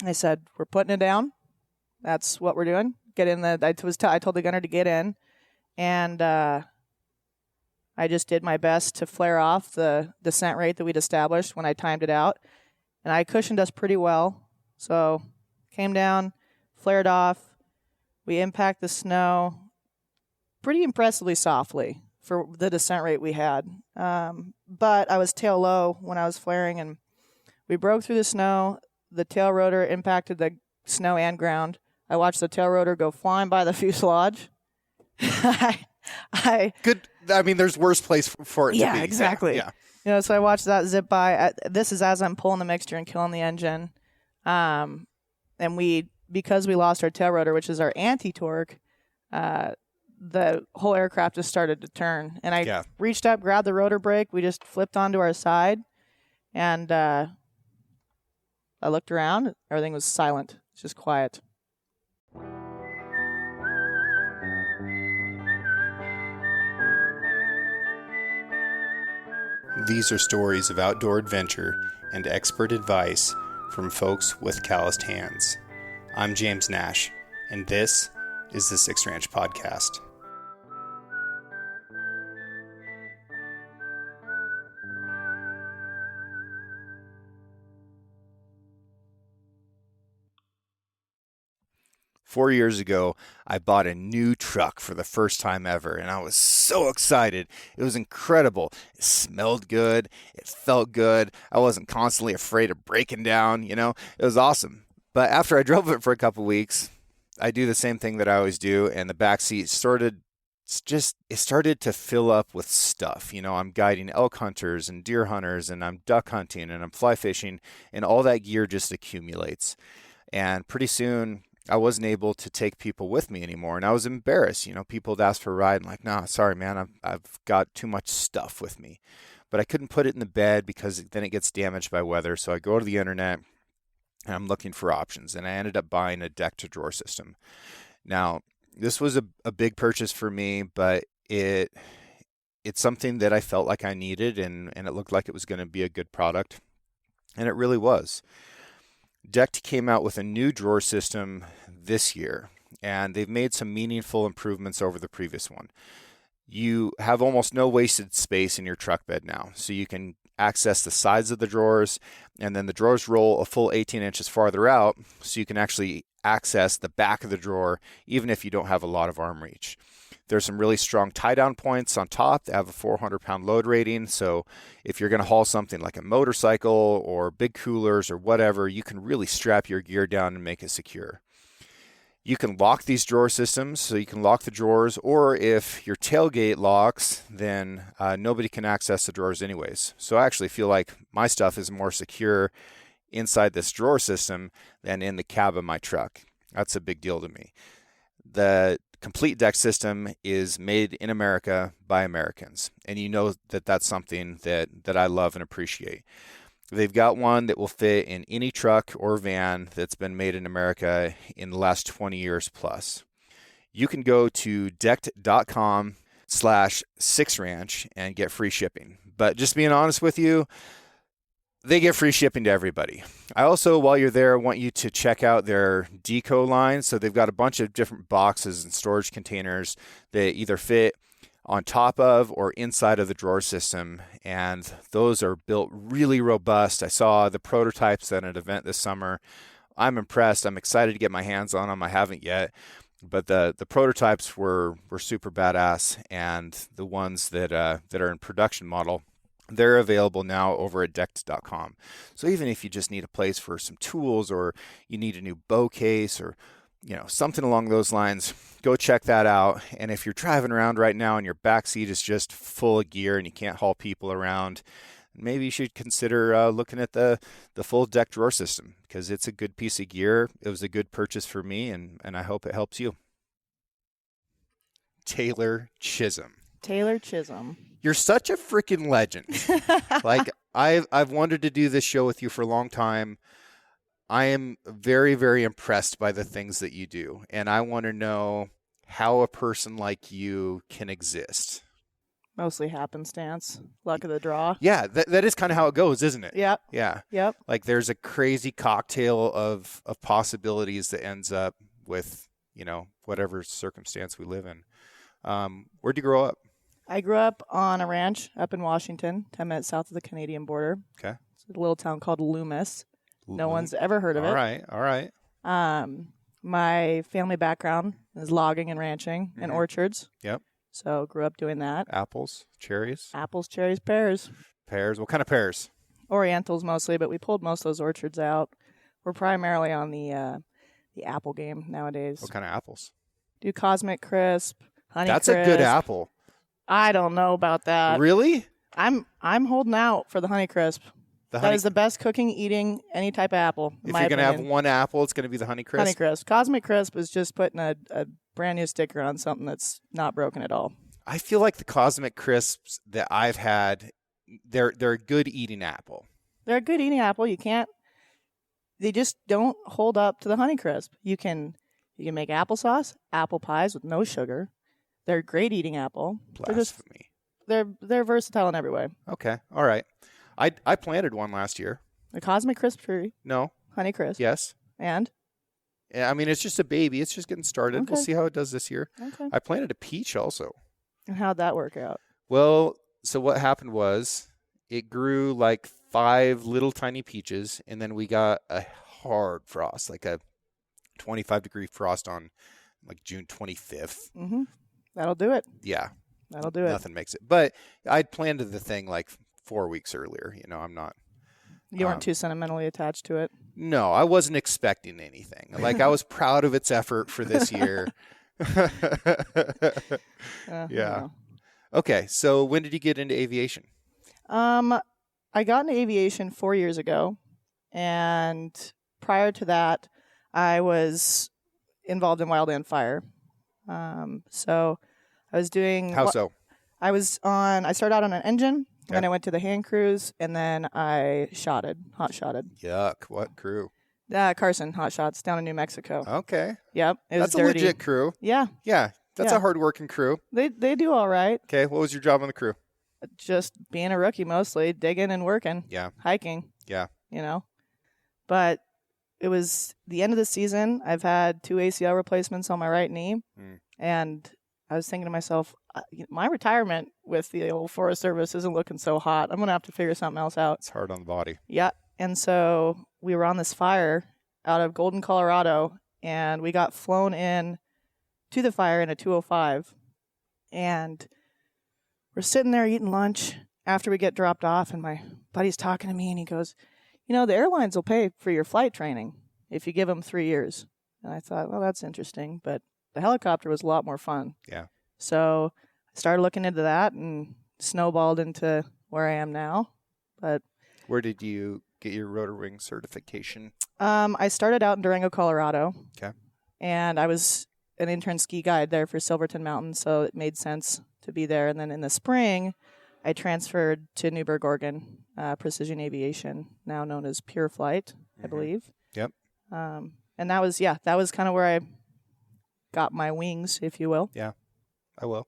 I said, we're putting it down. That's what we're doing. Get in the. I told the gunner to get in, and I just did my best to flare off the descent rate that we'd established when I timed it out, and I cushioned us pretty well. So came down, flared off. We impact the snow pretty impressively softly for the descent rate we had. But I was tail low when I was flaring, and we broke through the snow. The tail rotor impacted the snow and ground. I watched the tail rotor go flying by the fuselage. Good. I mean, there's worse place for it to be. Yeah, exactly. Yeah. So I watched that zip by. This is as I'm pulling the mixture and killing the engine. And because we lost our tail rotor, which is our anti-torque, the whole aircraft just started to turn. And I reached up, grabbed the rotor brake. We just flipped onto our side. And I looked around. Everything was silent. It's just quiet. These are stories of outdoor adventure and expert advice from folks with calloused hands. I'm James Nash, and this is the Six Ranch Podcast. Four years ago, I bought a new truck for the first time ever, and I was so excited. It was incredible. It smelled good. It felt good. I wasn't constantly afraid of breaking down, It was awesome. But after I drove it for a couple weeks, I do the same thing that I always do, and the back seat started to fill up with stuff. I'm guiding elk hunters and deer hunters, and I'm duck hunting, and I'm fly fishing, and all that gear just accumulates. And pretty soon, I wasn't able to take people with me anymore, and I was embarrassed. People would ask for a ride, and like, nah, sorry, man, I've got too much stuff with me. But I couldn't put it in the bed because then it gets damaged by weather. So I go to the internet, and I'm looking for options, and I ended up buying a deck-to-drawer system. Now, this was a big purchase for me, but it's something that I felt like I needed, and it looked like it was going to be a good product, and it really was. Decked came out with a new drawer system this year, and they've made some meaningful improvements over the previous one. You have almost no wasted space in your truck bed now, so you can access the sides of the drawers, and then the drawers roll a full 18 inches farther out, so you can actually access the back of the drawer even if you don't have a lot of arm reach. There's some really strong tie-down points on top that have a 400-pound load rating, so if you're going to haul something like a motorcycle or big coolers or whatever, you can really strap your gear down and make it secure. You can lock these drawer systems, so you can lock the drawers, or if your tailgate locks, then nobody can access the drawers anyways. So I actually feel like my stuff is more secure inside this drawer system than in the cab of my truck. That's a big deal to me. The complete deck system is made in America by Americans, and that's something that I love and appreciate. They've got one that will fit in any truck or van that's been made in America in the last 20 years plus. You can go to decked.com/sixranch and get free shipping. But just being honest with you, they get free shipping to everybody. I also, while you're there, want you to check out their deco line. So they've got a bunch of different boxes and storage containers that either fit on top of or inside of the drawer system, and those are built really robust. I saw the prototypes at an event this summer. I'm impressed. I'm excited to get my hands on them. I haven't yet, but the prototypes were super badass, and the ones that are in production model, they're available now over at decked.com. So even if you just need a place for some tools, or you need a new bow case, or something along those lines, go check that out. And if you're driving around right now and your back seat is just full of gear and you can't haul people around, maybe you should consider looking at the full deck drawer system, because it's a good piece of gear. It was a good purchase for me, and I hope it helps you. Taylor Chism. You're such a freaking legend. Like, I've wanted to do this show with you for a long time. I am very, very impressed by the things that you do, and I want to know how a person like you can exist. Mostly happenstance, luck of the draw. Yeah, that is kind of how it goes, isn't it? Yep. Yeah. Yep. Like there's a crazy cocktail of possibilities that ends up with, whatever circumstance we live in. Where'd you grow up? I grew up on a ranch up in Washington, 10 minutes south of the Canadian border. Okay. It's a little town called Loomis. No one's ever heard of it. All right. My family background is logging and ranching and orchards. Yep. So grew up doing that. Apples, cherries? Apples, cherries, pears. Pears? What kind of pears? Orientals mostly, but we pulled most of those orchards out. We're primarily on the apple game nowadays. What kind of apples? Do Cosmic Crisp, Honey That's Crisp. a good apple. I don't know about that. Really? I'm holding out for the Honey Crisp. That is the best cooking, eating any type of apple. If you're going to have one apple, it's going to be the Honey Crisp? Honey Crisp. Cosmic Crisp is just putting a brand new sticker on something that's not broken at all. I feel like the Cosmic Crisps that I've had, they're a good eating apple. They're a good eating apple. They just don't hold up to the Honey Crisp. You can make applesauce, apple pies with no sugar. They're a great eating apple. Blasphemy. They're versatile in every way. Okay. All right. I planted one last year. The Cosmic Crisp tree. No. Honey Crisp. Yes. And? Yeah, I mean, it's just a baby. It's just getting started. Okay. We'll see how it does this year. Okay. I planted a peach also. And how'd that work out? Well, so what happened was it grew like 5 little tiny peaches, and then we got a hard frost, like a 25-degree frost on like June 25th. Mm-hmm. That'll do it. Yeah. That'll do it. Nothing makes it. But I'd planted the thing like 4 weeks earlier. I'm not. You weren't too sentimentally attached to it? No, I wasn't expecting anything. Like I was proud of its effort for this year. Yeah. No. Okay, so when did you get into aviation? I got into aviation 4 years ago, and prior to that, I was involved in wildland fire. So I was doing. How so? I started out on an engine, then I went to the hand crews, and then I hot-shotted. Yuck! What crew? Carson Hot Shots down in New Mexico. Okay. Yep, That's dirty. a legit crew. Yeah. Yeah, that's a hard-working crew. They do all right. Okay, what was your job on the crew? Just being a rookie mostly, digging and working. Yeah. Hiking. Yeah. But it was the end of the season. I've had 2 ACL replacements on my right knee. And I was thinking to myself, my retirement with the old Forest Service isn't looking so hot. I'm going to have to figure something else out. It's hard on the body. Yeah. And so we were on this fire out of Golden, Colorado, and we got flown in to the fire in a 205. And we're sitting there eating lunch after we get dropped off, and my buddy's talking to me, and he goes, the airlines will pay for your flight training if you give them 3 years. And I thought, well, that's interesting, but the helicopter was a lot more fun. Yeah. So I started looking into that and snowballed into where I am now. But where did you get your rotor wing certification? I started out in Durango, Colorado. Okay. And I was an intern ski guide there for Silverton Mountain, so it made sense to be there. And then in the spring, I transferred to Newburgh, Oregon, Precision Aviation, now known as Pure Flight, I believe. Yep. And that was kind of where I got my wings, if you will. Yeah, I will.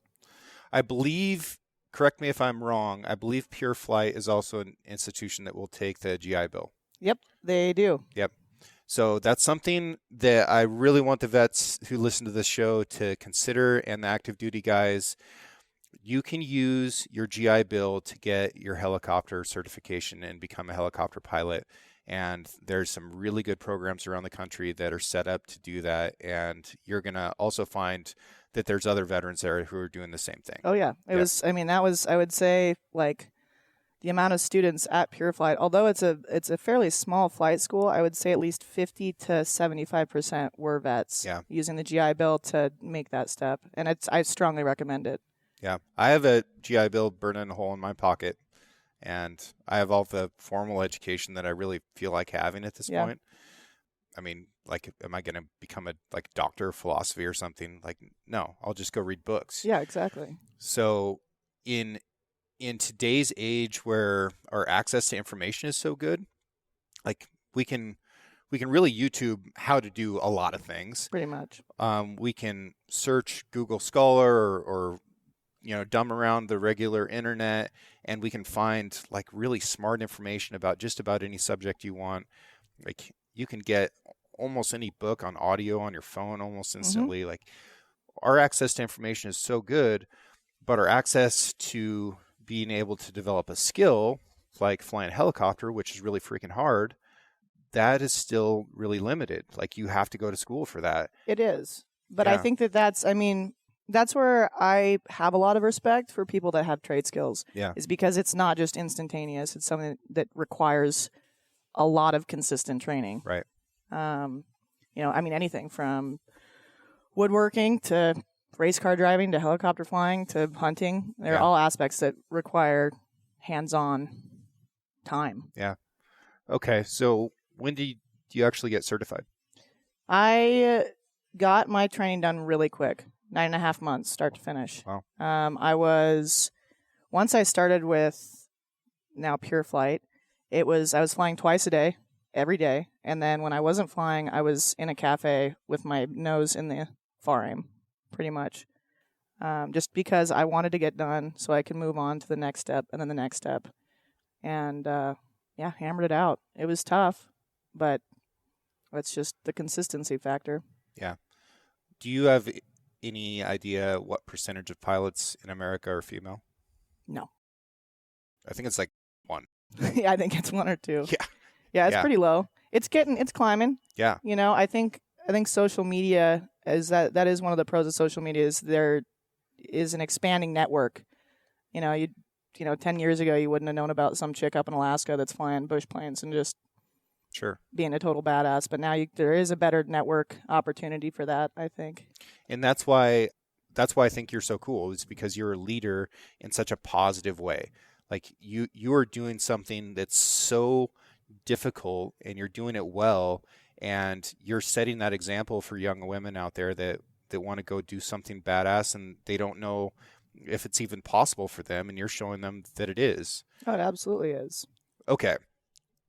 I believe, correct me if I'm wrong, I believe Pure Flight is also an institution that will take the GI Bill. Yep, they do. Yep. So that's something that I really want the vets who listen to this show to consider, and the active duty guys. You can use your GI Bill to get your helicopter certification and become a helicopter pilot. And there's some really good programs around the country that are set up to do that. And you're going to also find that there's other veterans there who are doing the same thing. Oh, yeah. That was, I would say, like, the amount of students at Pure Flight, although it's a fairly small flight school, I would say at least 50 to 75% were vets using the GI Bill to make that step. And I strongly recommend it. Yeah. I have a GI Bill burning a hole in my pocket. And I have all the formal education that I really feel like having at this point. I mean, like, am I going to become a doctor of philosophy or something? Like, no, I'll just go read books. Yeah, exactly. So in today's age where our access to information is so good, like we can really YouTube how to do a lot of things. Pretty much. We can search Google Scholar or dumb around the regular internet, and we can find like really smart information about just about any subject you want. Like you can get almost any book on audio on your phone almost instantly. Like our access to information is so good, but our access to being able to develop a skill like flying a helicopter, which is really freaking hard, that is still really limited. Like you have to go to school for that. It is. But I think that's where I have a lot of respect for people that have trade skills. Yeah. Is because it's not just instantaneous. It's something that requires a lot of consistent training. Right. Anything from woodworking to race car driving to helicopter flying to hunting. They're all aspects that require hands-on time. Yeah. Okay. So when do you actually get certified? I got my training done really quick, 9.5 months, start to finish. Wow. Once I started with now Pure Flight, I was flying twice a day, every day. And then when I wasn't flying, I was in a cafe with my nose in the far aim, pretty much. Just because I wanted to get done so I could move on to the next step and then the next step. And, hammered it out. It was tough, but it's just the consistency factor. Yeah. Do you have any idea what percentage of pilots in America are female? No. I think it's like 1. Yeah, I think it's 1 or 2. Yeah. Yeah, it's pretty low. It's climbing. Yeah. I think social media that is one of the pros of social media is there is an expanding network. 10 years ago you wouldn't have known about some chick up in Alaska that's flying bush planes and just being a total badass. But now there is a better network opportunity for that, I think. And that's why I think you're so cool, is because you're a leader in such a positive way. Like you are doing something that's so difficult and you're doing it well, and you're setting that example for young women out there that want to go do something badass and they don't know if it's even possible for them, and you're showing them that it is. Oh, it absolutely is. Okay.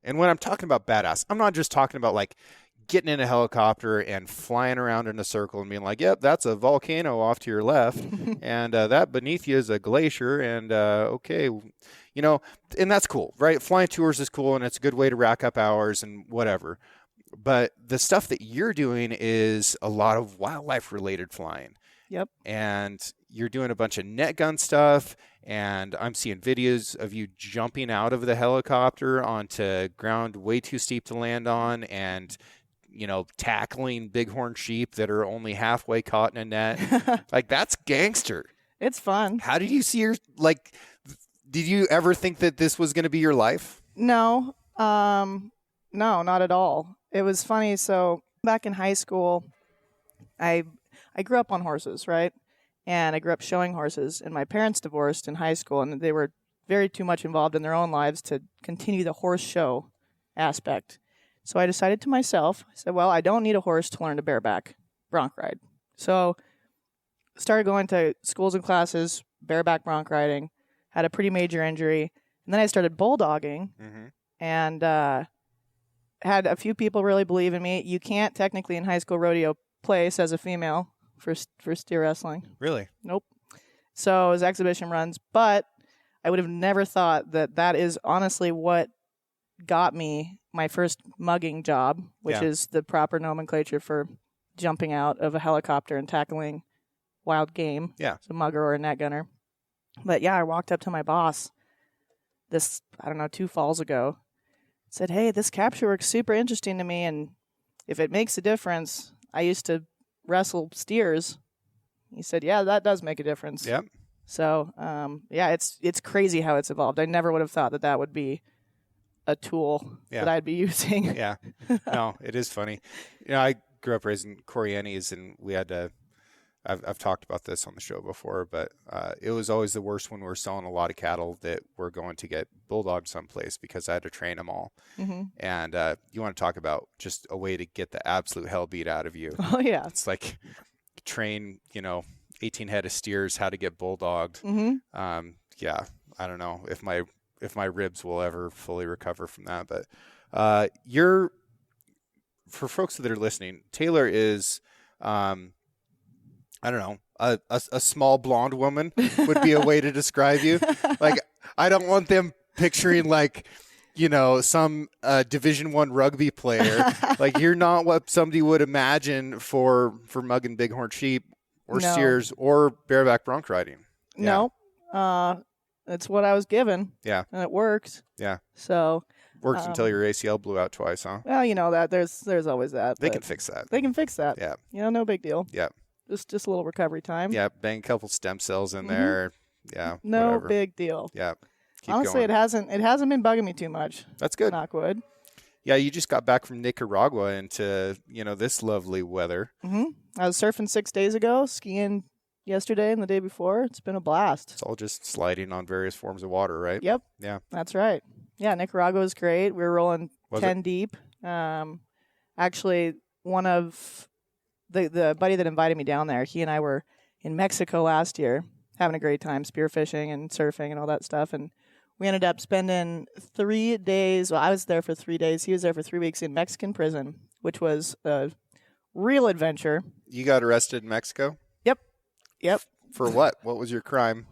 And when I'm talking about badass, I'm not just talking about like getting in a helicopter and flying around in a circle and being like, yep, that's a volcano off to your left. And that beneath you is a glacier. And okay, and that's cool, right? Flying tours is cool and it's a good way to rack up hours and whatever. But the stuff that you're doing is a lot of wildlife related flying. Yep. And you're doing a bunch of net gun stuff, and I'm seeing videos of you jumping out of the helicopter onto ground way too steep to land on, and tackling bighorn sheep that are only halfway caught in a net. Like, that's gangster. It's fun. How did you see did you ever think that this was going to be your life? No. No, not at all. It was funny. So back in high school, I grew up on horses, right? And I grew up showing horses, and my parents divorced in high school, and they were very too much involved in their own lives to continue the horse show aspect. So I decided to myself, I said, well, I don't need a horse to learn to bareback bronc ride. So started going to schools and classes, bareback bronc riding, had a pretty major injury, and then I started bulldogging, and had a few people really believe in me. You can't technically in high school rodeo place as a female for steer wrestling. Really? Nope. So it was exhibition runs, but I would have never thought that is honestly what got me my first mugging job, which is the proper nomenclature for jumping out of a helicopter and tackling wild game. Yeah. So a mugger or a net gunner. But yeah, I walked up to my boss 2 falls ago, said, hey, this capture work's super interesting to me, and if it makes a difference, I used to wrestle steers. He said, yeah, that does make a difference. Yep. So, it's crazy how it's evolved. I never would have thought that would be a tool that I'd be using. Yeah. No, it is funny. I grew up raising Corianis, and we had to, I've talked about this on the show before, but it was always the worst when we were selling a lot of cattle that were going to get bulldogged someplace because I had to train them all. Mm-hmm. And you want to talk about just a way to get the absolute hell beat out of you. Oh, yeah. It's like train, 18 head of steers how to get bulldogged. Mm-hmm. Yeah, I don't know if my ribs will ever fully recover from that. But for folks that are listening, Taylor is, I don't know, a small blonde woman would be a way to describe you. Like, I don't want them picturing like, some Division I rugby player. Like, you're not what somebody would imagine for mugging bighorn sheep or steers or bareback bronc riding. Yeah. No, it's what I was given. Yeah, and it worked. Yeah, so works until your ACL blew out twice, huh? Well, that there's always that. They can fix that. They can fix that. Yeah, no big deal. Yeah, just a little recovery time. Yeah, bang a couple stem cells in there. Yeah, no whatever. Big deal. Yeah. Honestly, going. it hasn't been bugging me too much. That's good. Knock wood. Yeah, you just got back from Nicaragua into, this lovely weather. Mm-hmm. I was surfing 6 days ago, skiing yesterday and the day before. It's been a blast. It's all just sliding on various forms of water, right? Yep. Yeah. That's right. Yeah, Nicaragua was great. We were rolling 10 deep. Actually, one of the buddy that invited me down there, he and I were in Mexico last year having a great time spearfishing and surfing and all that stuff. And we ended up spending 3 days. Well, I was there for 3 days. He was there for 3 weeks in Mexican prison, which was a real adventure. You got arrested in Mexico? Yep. For what? What was your crime?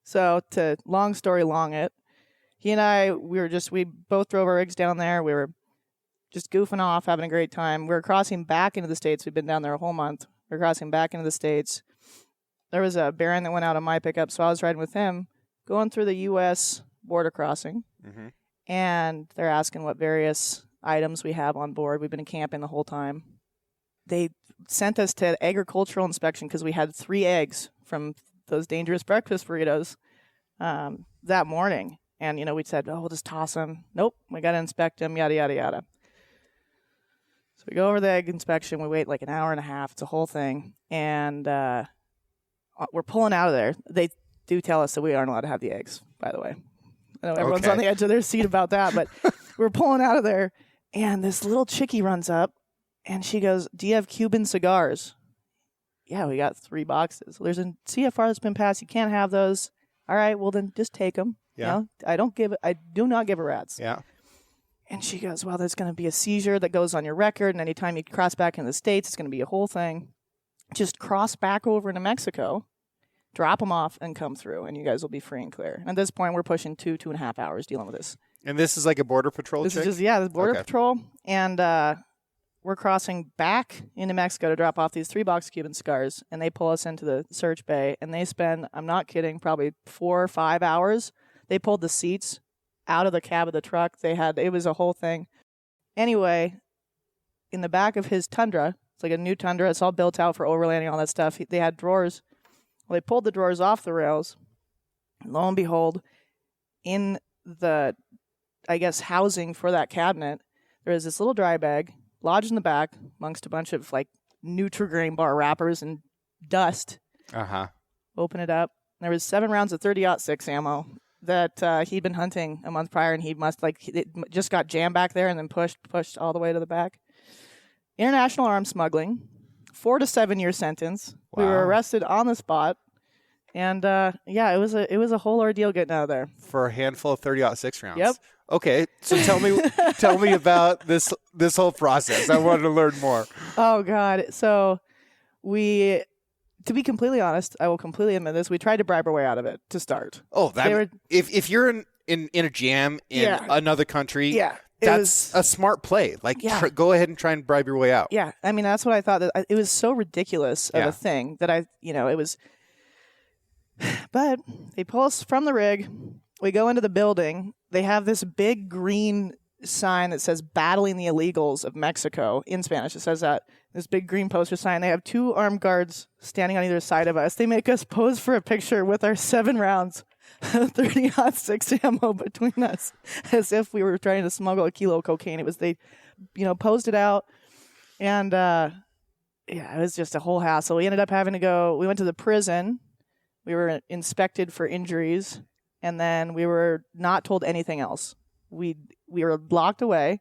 So, to long story long it, he and I, we both drove our rigs down there. We were just goofing off, having a great time. We were crossing back into the States. We've been down there a whole month. We were crossing back into the States. There was a Baron that went out on my pickup, so I was riding with him, going through the U.S. border crossing, and they're asking what various items we have on board. We've been camping the whole time. They sent us to agricultural inspection because we had 3 eggs from those dangerous breakfast burritos that morning. And, we said, we'll just toss them. Nope, we got to inspect them, yada, yada, yada. So we go over the egg inspection. We wait like an hour and a half. It's a whole thing. And we're pulling out of there. They do tell us that we aren't allowed to have the eggs, by the way. I know everyone's on the edge of their seat about that, but we're pulling out of there. And this little chickie runs up, and she goes, do you have Cuban cigars? Yeah, we got 3 boxes. There's a CFR that's been passed. You can't have those. All right, well, then just take them. Yeah. I do not give a rat's. Yeah. And she goes, well, there's going to be a seizure that goes on your record, and anytime you cross back into the States, it's going to be a whole thing. Just cross back over into Mexico, drop them off, and come through, and you guys will be free and clear. And at this point, we're pushing 2.5 hours dealing with this. And this is like a Border Patrol This chick? is just, the Border Patrol. And we're crossing back into Mexico to drop off these 3-box Cuban cigars, and they pull us into the search bay, and they spend, I'm not kidding, probably 4 or 5 hours. They pulled the seats out of the cab of the truck. It was a whole thing. Anyway, in the back of his Tundra, it's like a new Tundra, it's all built out for overlanding, all that stuff. They had drawers. Well, they pulled the drawers off the rails. And lo and behold, in the, housing for that cabinet, there is this little dry bag lodged in the back amongst a bunch of like Nutri-Grain bar wrappers and dust. Open it up. There was 7 rounds of 30-06 ammo that he'd been hunting a month prior, and he must it just got jammed back there and then pushed all the way to the back. International arms smuggling, 4 to 7 year sentence. Wow. We were arrested on the spot, and it was a whole ordeal getting out of there for a handful of 30-06 rounds. Yep. Okay, so tell me about this whole process. I wanted to learn more. Oh God! So to be completely honest, I will completely admit this. We tried to bribe our way out of it to start. Oh, if you're in a jam in another country, that's a smart play. Like, go ahead and try and bribe your way out. Yeah, I mean that's what I thought. It was so ridiculous of a thing that it was. But they pull us from the rig. We go into the building. They have this big green sign that says "Battling the Illegals of Mexico" in Spanish. It says that. This big green poster sign. They have 2 armed guards standing on either side of us. They make us pose for a picture with our 7 rounds of 30-06 ammo between us, as if we were trying to smuggle a kilo of cocaine. It was they, posed it out, and it was just a whole hassle. We ended up having to go. We went to the prison. We were inspected for injuries, and then we were not told anything else. We were locked away.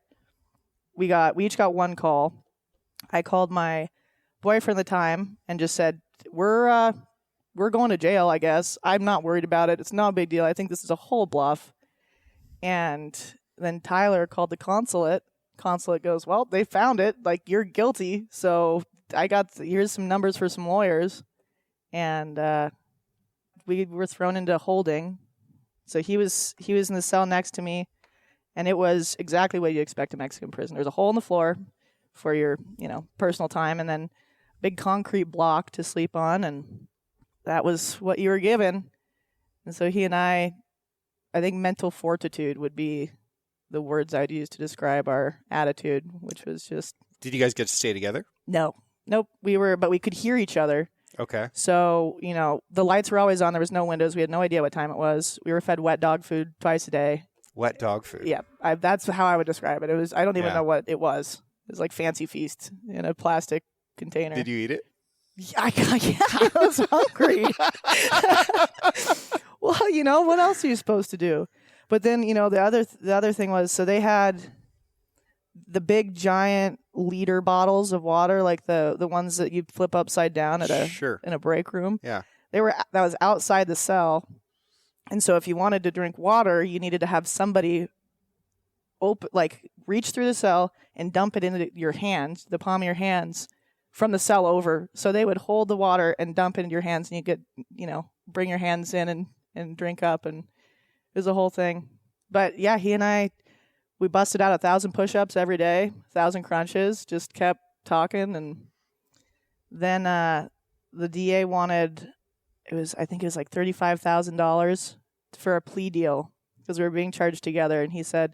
We each got 1 call. I called my boyfriend at the time and just said, we're going to jail, I guess. I'm not worried about it. It's not a big deal. I think this is a whole bluff. And then Tyler called the consulate. Consulate goes, well, they found it. Like, you're guilty, so here's some numbers for some lawyers, and we were thrown into holding. So he was in the cell next to me, and it was exactly what you expect a Mexican prison. There's a hole in the floor for your personal time, and then a big concrete block to sleep on, and that was what you were given. And so he and I think mental fortitude would be the words I'd use to describe our attitude, which was just. Did you guys get to stay together? No. Nope. But we could hear each other. Okay. So, the lights were always on. There was no windows. We had no idea what time it was. We were fed wet dog food twice a day. Wet dog food. Yeah. That's how I would describe it. I don't even know what it was. It was like fancy feast in a plastic container. Did you eat it? Yeah, I was hungry. Well, what else are you supposed to do? But then, the other thing was, so they had the big giant liter bottles of water, like the ones that you flip upside down in a break room. Yeah. That was outside the cell. And so if you wanted to drink water, you needed to have somebody reach through the cell and dump it into your hands, the palm of your hands, from the cell over. So they would hold the water and dump it into your hands, and you could, bring your hands in and drink up, and it was a whole thing. But yeah, he and I, we busted out 1,000 push-ups every day, 1,000 crunches, just kept talking. And then the DA wanted, I think it was like $35,000 for a plea deal because we were being charged together. And he said,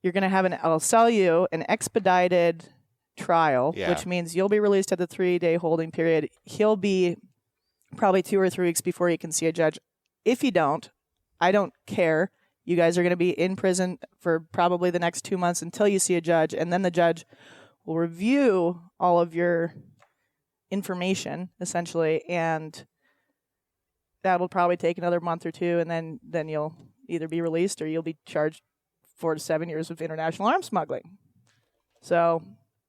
I'll sell you an expedited trial, which means you'll be released at the 3-day holding period. He'll be probably 2 or 3 weeks before he can see a judge. If you don't, I don't care. You guys are going to be in prison for probably the next 2 months until you see a judge, and then the judge will review all of your information, essentially, and that will probably take another month or two, and then you'll either be released or you'll be charged 4 to 7 years of international arms smuggling. So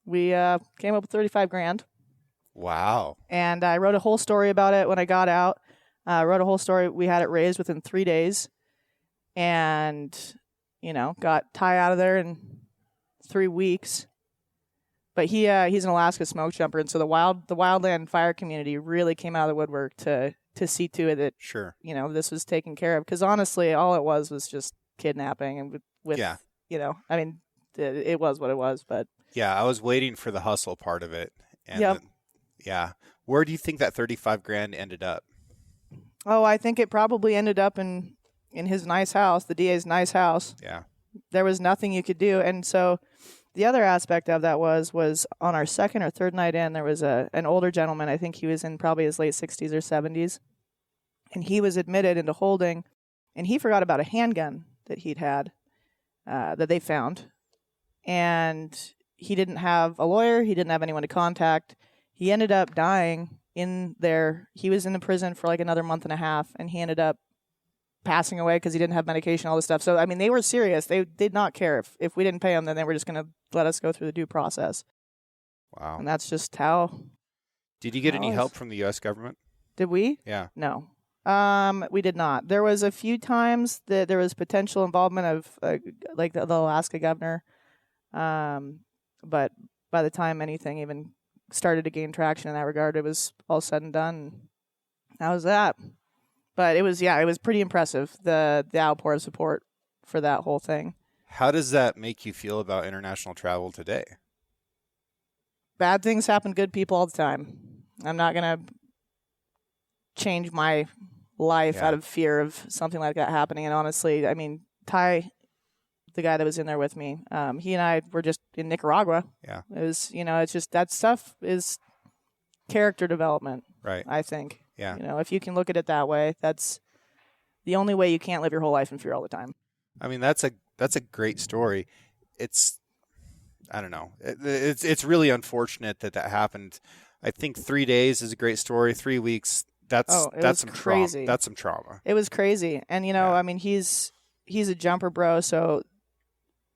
we came up with $35,000. Wow. And I wrote a whole story about it when I got out. I wrote a whole story. We had it raised within 3 days. And, got Ty out of there in 3 weeks. But he's an Alaska smoke jumper. And so the wildland fire community really came out of the woodwork to see to it that, sure, this was taken care of. Because honestly, all it was just kidnapping. And it was what it was. But yeah, I was waiting for the hustle part of it. And yep. Where do you think that $35,000 ended up? Oh, I think it probably ended up in his nice house, the DA's nice house. Yeah. There was nothing you could do. And so the other aspect of that was on our second or third night in, there was an older gentleman. I think he was in probably his late 60s or 70s. And he was admitted into holding, and he forgot about a handgun that he'd had that they found. And he didn't have a lawyer. He didn't have anyone to contact. He ended up dying in there. He was in the prison for like another month and a half, and he ended up passing away because he didn't have medication, all this stuff. So, they were serious. They did not care. If we didn't pay them, then they were just going to let us go through the due process. Wow. And that's just how. Did you get any help from the U.S. government? Did we? Yeah. No. We did not. There was a few times that there was potential involvement of the Alaska governor. But by the time anything even started to gain traction in that regard, it was all said and done. That was that. But it was pretty impressive, the outpour of support for that whole thing. How does that make you feel about international travel today? Bad things happen to good people all the time. I'm not going to change my life out of fear of something like that happening. And honestly, Ty, the guy that was in there with me, he and I were just in Nicaragua. Yeah. It was, it's just that stuff is character development, right? I think. Yeah. If you can look at it that way, that's the only way you can't live your whole life in fear all the time. That's a great story. It's, I don't know. It's really unfortunate that happened. I think 3 days is a great story. 3 weeks, that's some crazy. That's some trauma. It was crazy. And he's a jumper bro, so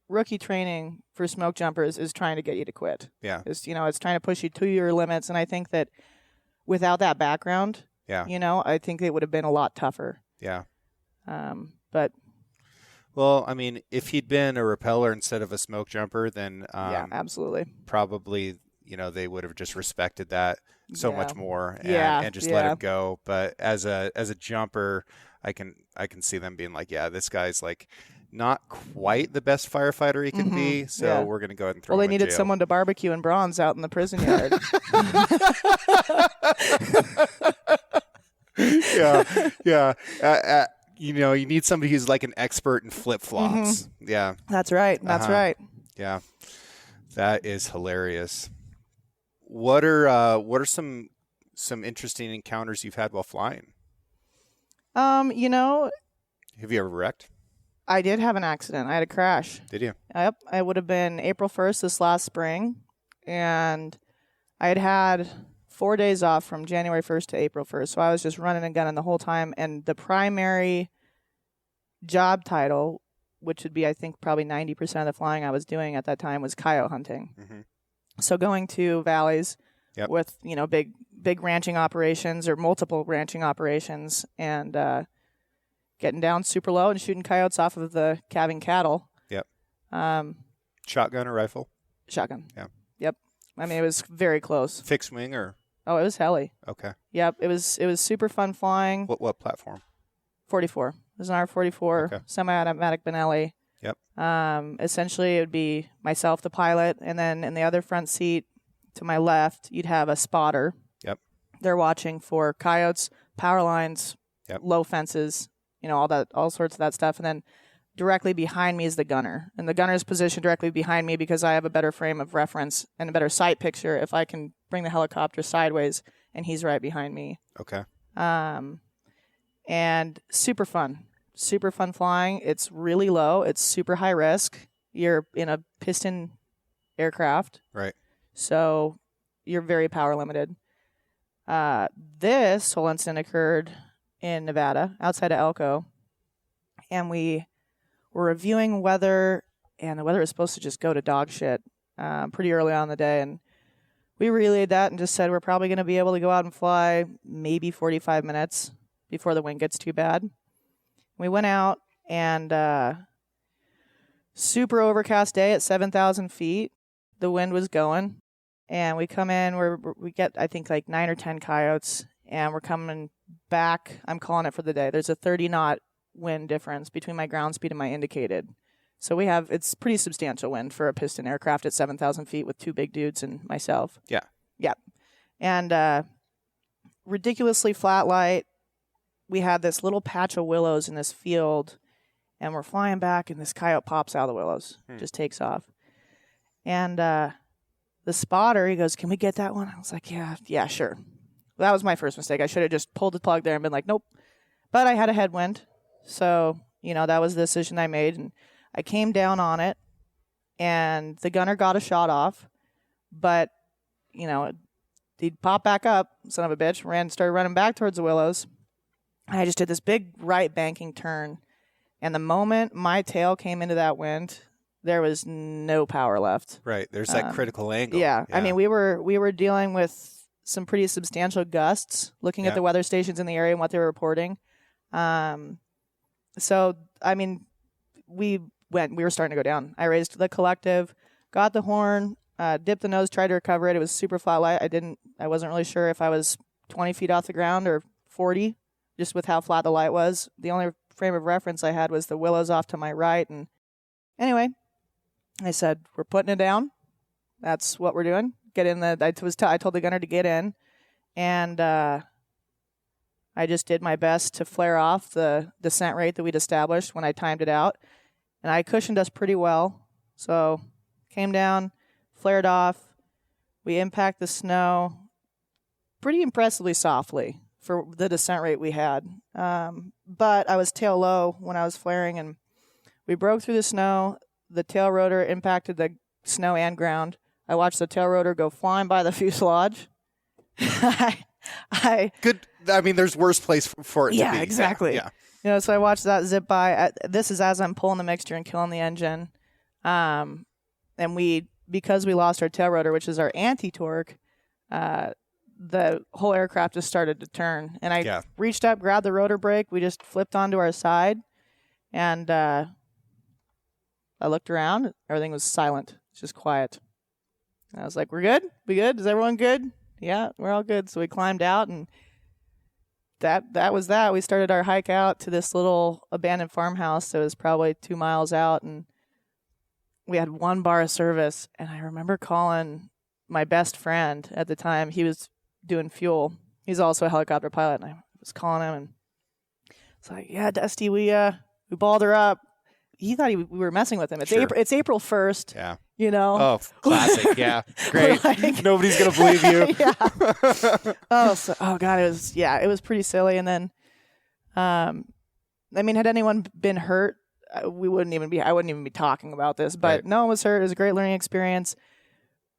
rookie training for smoke jumpers is trying to get you to quit. Yeah. It's trying to push you to your limits, and I think that without that background, I think it would have been a lot tougher. Yeah. But well, if he'd been a rappeller instead of a smoke jumper, then yeah, absolutely. Probably, they would have just respected that so much more and just let him go. But as a jumper, I can see them being like, yeah, this guy's like not quite the best firefighter he can be, so we're going to go ahead and throw him in jail. Well, they needed someone to barbecue in bronze out in the prison yard. Yeah. You need somebody who's like an expert in flip-flops. Yeah. That's right. Right. Yeah. That is hilarious. What are some interesting encounters you've had while flying? Have you ever wrecked? I did have an accident. I had a crash. Did you? Yep. It would have been April 1st this last spring, and I had 4 days off from January 1st to April 1st. So I was just running and gunning the whole time. And the primary job title, which would be, I think, probably 90% of the flying I was doing at that time, was coyote hunting. Mm-hmm. So going to valleys with, big ranching operations or multiple ranching operations and getting down super low and shooting coyotes off of the calving cattle. Yep. Shotgun or rifle? Shotgun. Yeah. Yep. I mean, it was very close. Fixed wing or? Oh, it was heli. Okay. Yep. It was super fun flying. What platform? 44. It was an R-44 semi-automatic Benelli. Yep. Essentially, it would be myself, the pilot, and then in the other front seat to my left, you'd have a spotter. Yep. They're watching for coyotes, power lines, low fences, all sorts of that stuff. And then directly behind me is the gunner. And the gunner is positioned directly behind me because I have a better frame of reference and a better sight picture if I can bring the helicopter sideways and he's right behind me. Okay. And super fun flying. It's really low. It's super high risk. You're in a piston aircraft. Right. So you're very power limited. This whole incident occurred in Nevada, outside of Elko. And we were reviewing weather, and the weather was supposed to just go to dog shit pretty early on in the day. And we relayed that and just said we're probably going to be able to go out and fly maybe 45 minutes before the wind gets too bad. We went out, and super overcast day at 7,000 feet. The wind was going, and we come in. We get, I think, like 9 or 10 coyotes, and we're coming back. I'm calling it for the day. There's a 30-knot wind difference between my ground speed and my indicated. So it's pretty substantial wind for a piston aircraft at 7,000 feet with two big dudes and myself. Yeah. Yeah. And ridiculously flat light. We had this little patch of willows in this field, and we're flying back, and this coyote pops out of the willows, just takes off. And the spotter, he goes, "Can we get that one?" I was like, yeah, sure. That was my first mistake. I should have just pulled the plug there and been like, nope. But I had a headwind, so, that was the decision I made. And I came down on it, and the gunner got a shot off, but, he'd pop back up, son of a bitch, started running back towards the willows. I just did this big right banking turn, and the moment my tail came into that wind, there was no power left. Right. There's that critical angle. Yeah. I mean, we were dealing with some pretty substantial gusts, looking at the weather stations in the area and what they were reporting. So, I mean, we were starting to go down. I raised the collective, got the horn, dipped the nose, tried to recover it. It was super flat light. I wasn't really sure if I was 20 feet off the ground or 40, just with how flat the light was. The only frame of reference I had was the willows off to my right. And anyway, I said, we're putting it down. That's what we're doing. Get in I told the gunner to get in, and I just did my best to flare off the descent rate that we'd established when I timed it out, and I cushioned us pretty well. So came down, flared off. We impact the snow pretty impressively softly for the descent rate we had. But I was tail low when I was flaring, and we broke through the snow. The tail rotor impacted the snow and ground. I watched the tail rotor go flying by the fuselage. Good. I mean, there's worse place for it to be. Yeah, exactly. Yeah. So I watched that zip by. This is as I'm pulling the mixture and killing the engine. And because we lost our tail rotor, which is our anti-torque, the whole aircraft just started to turn. And I reached up, grabbed the rotor brake. We just flipped onto our side. And I looked around. Everything was silent. It's just quiet. I was like, we're good? We good? Is everyone good? Yeah, we're all good. So we climbed out, and that was that. We started our hike out to this little abandoned farmhouse that was probably 2 miles out, and we had one bar of service. And I remember calling my best friend at the time. He was doing fuel. He's also a helicopter pilot, and I was calling him, and it's like, yeah, Dusty, we balled her up. He thought we were messing with him. It's Sure. April 1st. Yeah. You know? Oh, classic. Yeah. Great. Like, Nobody's going to believe you. Yeah. Oh God, it was pretty silly. And then, I mean, had anyone been hurt, I wouldn't even be talking about this, but Right. no one was hurt. It was a great learning experience.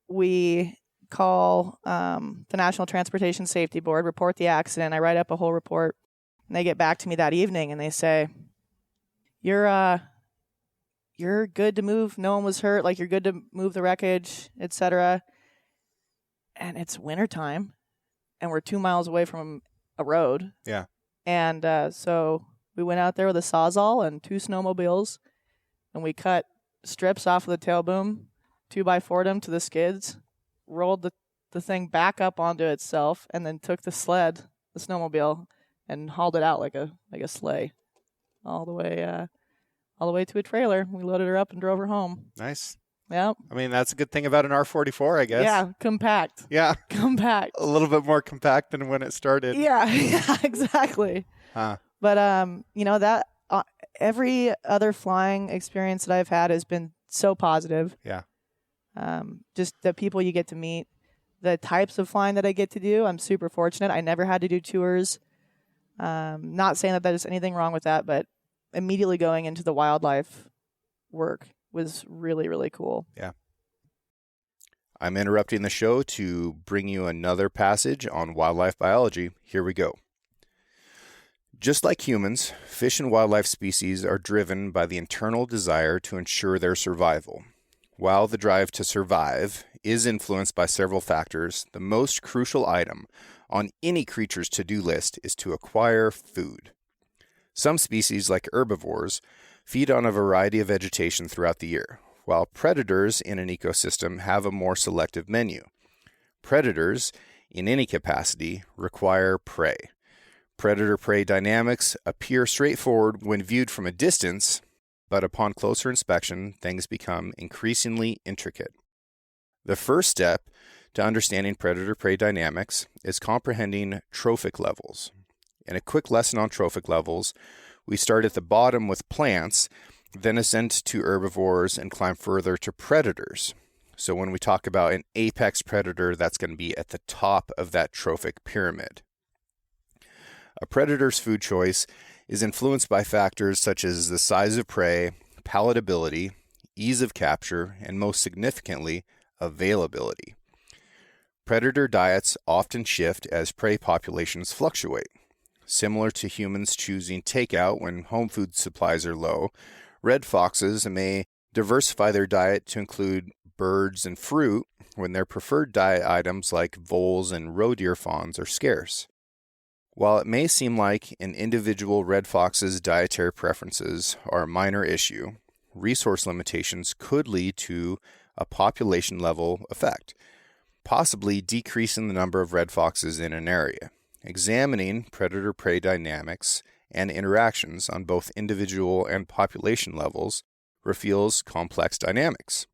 We call, the National Transportation Safety Board, report the accident. I write up a whole report, and they get back to me that evening and they say, you're good to move. No one was hurt. Like, you're good to move the wreckage, etc. And it's wintertime, and we're 2 miles away from a road. Yeah. And so we went out there with a Sawzall and 2 snowmobiles, and we cut strips off of the tail boom, 2x4'd them to the skids, rolled the thing back up onto itself, and then took the snowmobile, and hauled it out like a sleigh all the way to a trailer. We loaded her up and drove her home. Nice. Yeah. I mean, that's a good thing about an R44, I guess. Yeah, compact. Yeah. Compact. A little bit more compact than when it started. Yeah, exactly. Huh. But that every other flying experience that I've had has been so positive. Yeah. Just the people you get to meet, the types of flying that I get to do. I'm super fortunate. I never had to do tours. Not saying that there's anything wrong with that, but immediately going into the wildlife work was really, really cool. Yeah. I'm interrupting the show to bring you another passage on wildlife biology. Here we go. Just like humans, fish and wildlife species are driven by the internal desire to ensure their survival. While the drive to survive is influenced by several factors, the most crucial item on any creature's to-do list is to acquire food. Some species, like herbivores, feed on a variety of vegetation throughout the year, while predators in an ecosystem have a more selective menu. Predators, in any capacity, require prey. Predator-prey dynamics appear straightforward when viewed from a distance, but upon closer inspection, things become increasingly intricate. The first step to understanding predator-prey dynamics is comprehending trophic levels. In a quick lesson on trophic levels, we start at the bottom with plants, then ascend to herbivores and climb further to predators. So when we talk about an apex predator, that's going to be at the top of that trophic pyramid. A predator's food choice is influenced by factors such as the size of prey, palatability, ease of capture, and most significantly, availability. Predator diets often shift as prey populations fluctuate. Similar to humans choosing takeout when home food supplies are low, red foxes may diversify their diet to include birds and fruit when their preferred diet items like voles and roe deer fawns are scarce. While it may seem like an individual red fox's dietary preferences are a minor issue, resource limitations could lead to a population-level effect, possibly decreasing the number of red foxes in an area. Examining predator-prey dynamics and interactions on both individual and population levels reveals complex dynamics.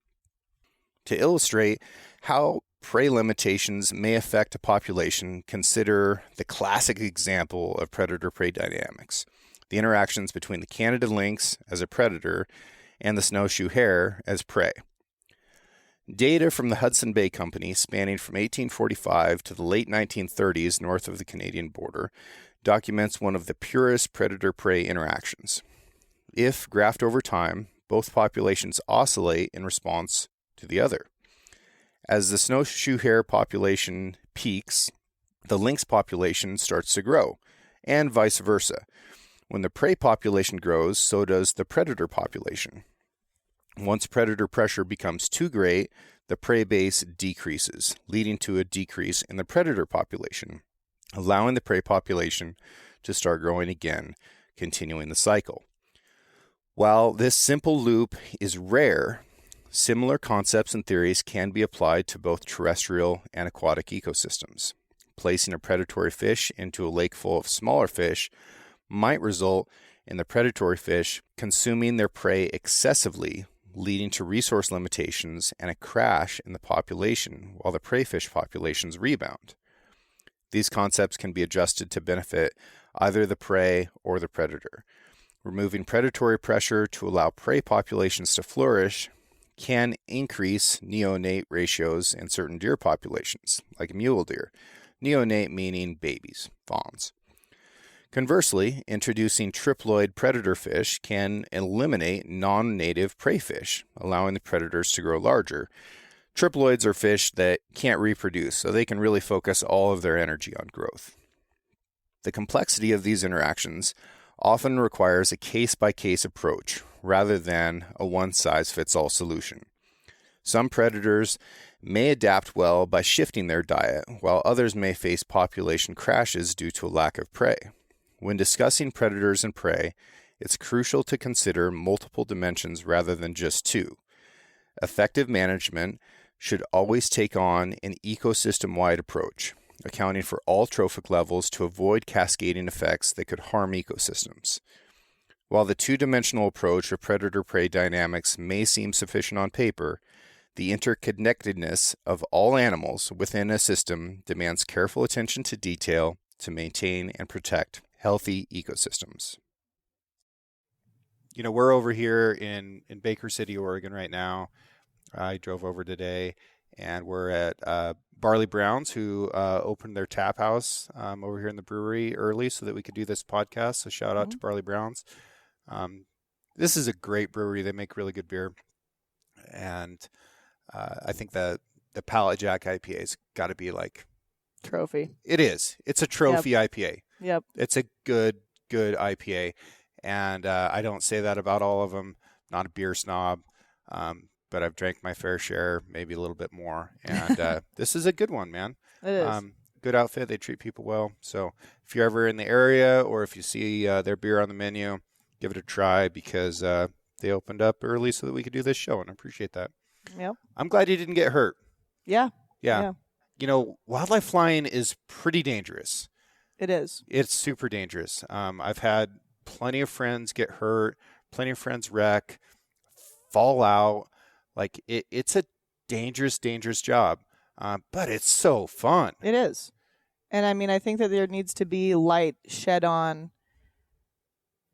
To illustrate how prey limitations may affect a population, consider the classic example of predator-prey dynamics, the interactions between the Canada lynx as a predator and the snowshoe hare as prey. Data from the Hudson Bay Company, spanning from 1845 to the late 1930s north of the Canadian border, documents one of the purest predator-prey interactions. If graphed over time, both populations oscillate in response to the other. As the snowshoe hare population peaks, the lynx population starts to grow, and vice versa. When the prey population grows, so does the predator population. Once predator pressure becomes too great, the prey base decreases, leading to a decrease in the predator population, allowing the prey population to start growing again, continuing the cycle. While this simple loop is rare, Similar concepts and theories can be applied to both terrestrial and aquatic ecosystems. Placing a predatory fish into a lake full of smaller fish might result in the predatory fish consuming their prey excessively, leading to resource limitations and a crash in the population while the prey fish populations rebound. These concepts can be adjusted to benefit either the prey or the predator. Removing predatory pressure to allow prey populations to flourish can increase neonate ratios in certain deer populations, like mule deer. Neonate meaning babies, fawns. Conversely, introducing triploid predator fish can eliminate non-native prey fish, allowing the predators to grow larger. Triploids are fish that can't reproduce, so they can really focus all of their energy on growth. The complexity of these interactions often requires a case-by-case approach rather than a one-size-fits-all solution. Some predators may adapt well by shifting their diet, while others may face population crashes due to a lack of prey. When discussing predators and prey, it's crucial to consider multiple dimensions rather than just two. Effective management should always take on an ecosystem-wide approach, accounting for all trophic levels to avoid cascading effects that could harm ecosystems. While the two-dimensional approach of predator-prey dynamics may seem sufficient on paper, the interconnectedness of all animals within a system demands careful attention to detail to maintain and protect healthy ecosystems. You know, we're over here in Baker City, Oregon right now. I drove over today, and we're at Barley Brown's, who opened their tap house over here in the brewery early so that we could do this podcast. So shout out to Barley Brown's. This is a great brewery. They make really good beer. And I think the Pallet Jack IPA has got to be like... Trophy. It is. It's a trophy IPA. Yep. It's a good IPA. And I don't say that about all of them. Not a beer snob. But I've drank my fair share, maybe a little bit more. And this is a good one, man. It is. Good outfit. They treat people well. So if you're ever in the area or if you see their beer on the menu, give it a try because they opened up early so that we could do this show, and I appreciate that. Yep. I'm glad you didn't get hurt. Yeah. You know, wildlife flying is pretty dangerous. It is. It's super dangerous. I've had plenty of friends get hurt, plenty of friends wreck, fall out. Like, it's a dangerous job, but it's so fun. It is. And, I mean, I think that there needs to be light shed on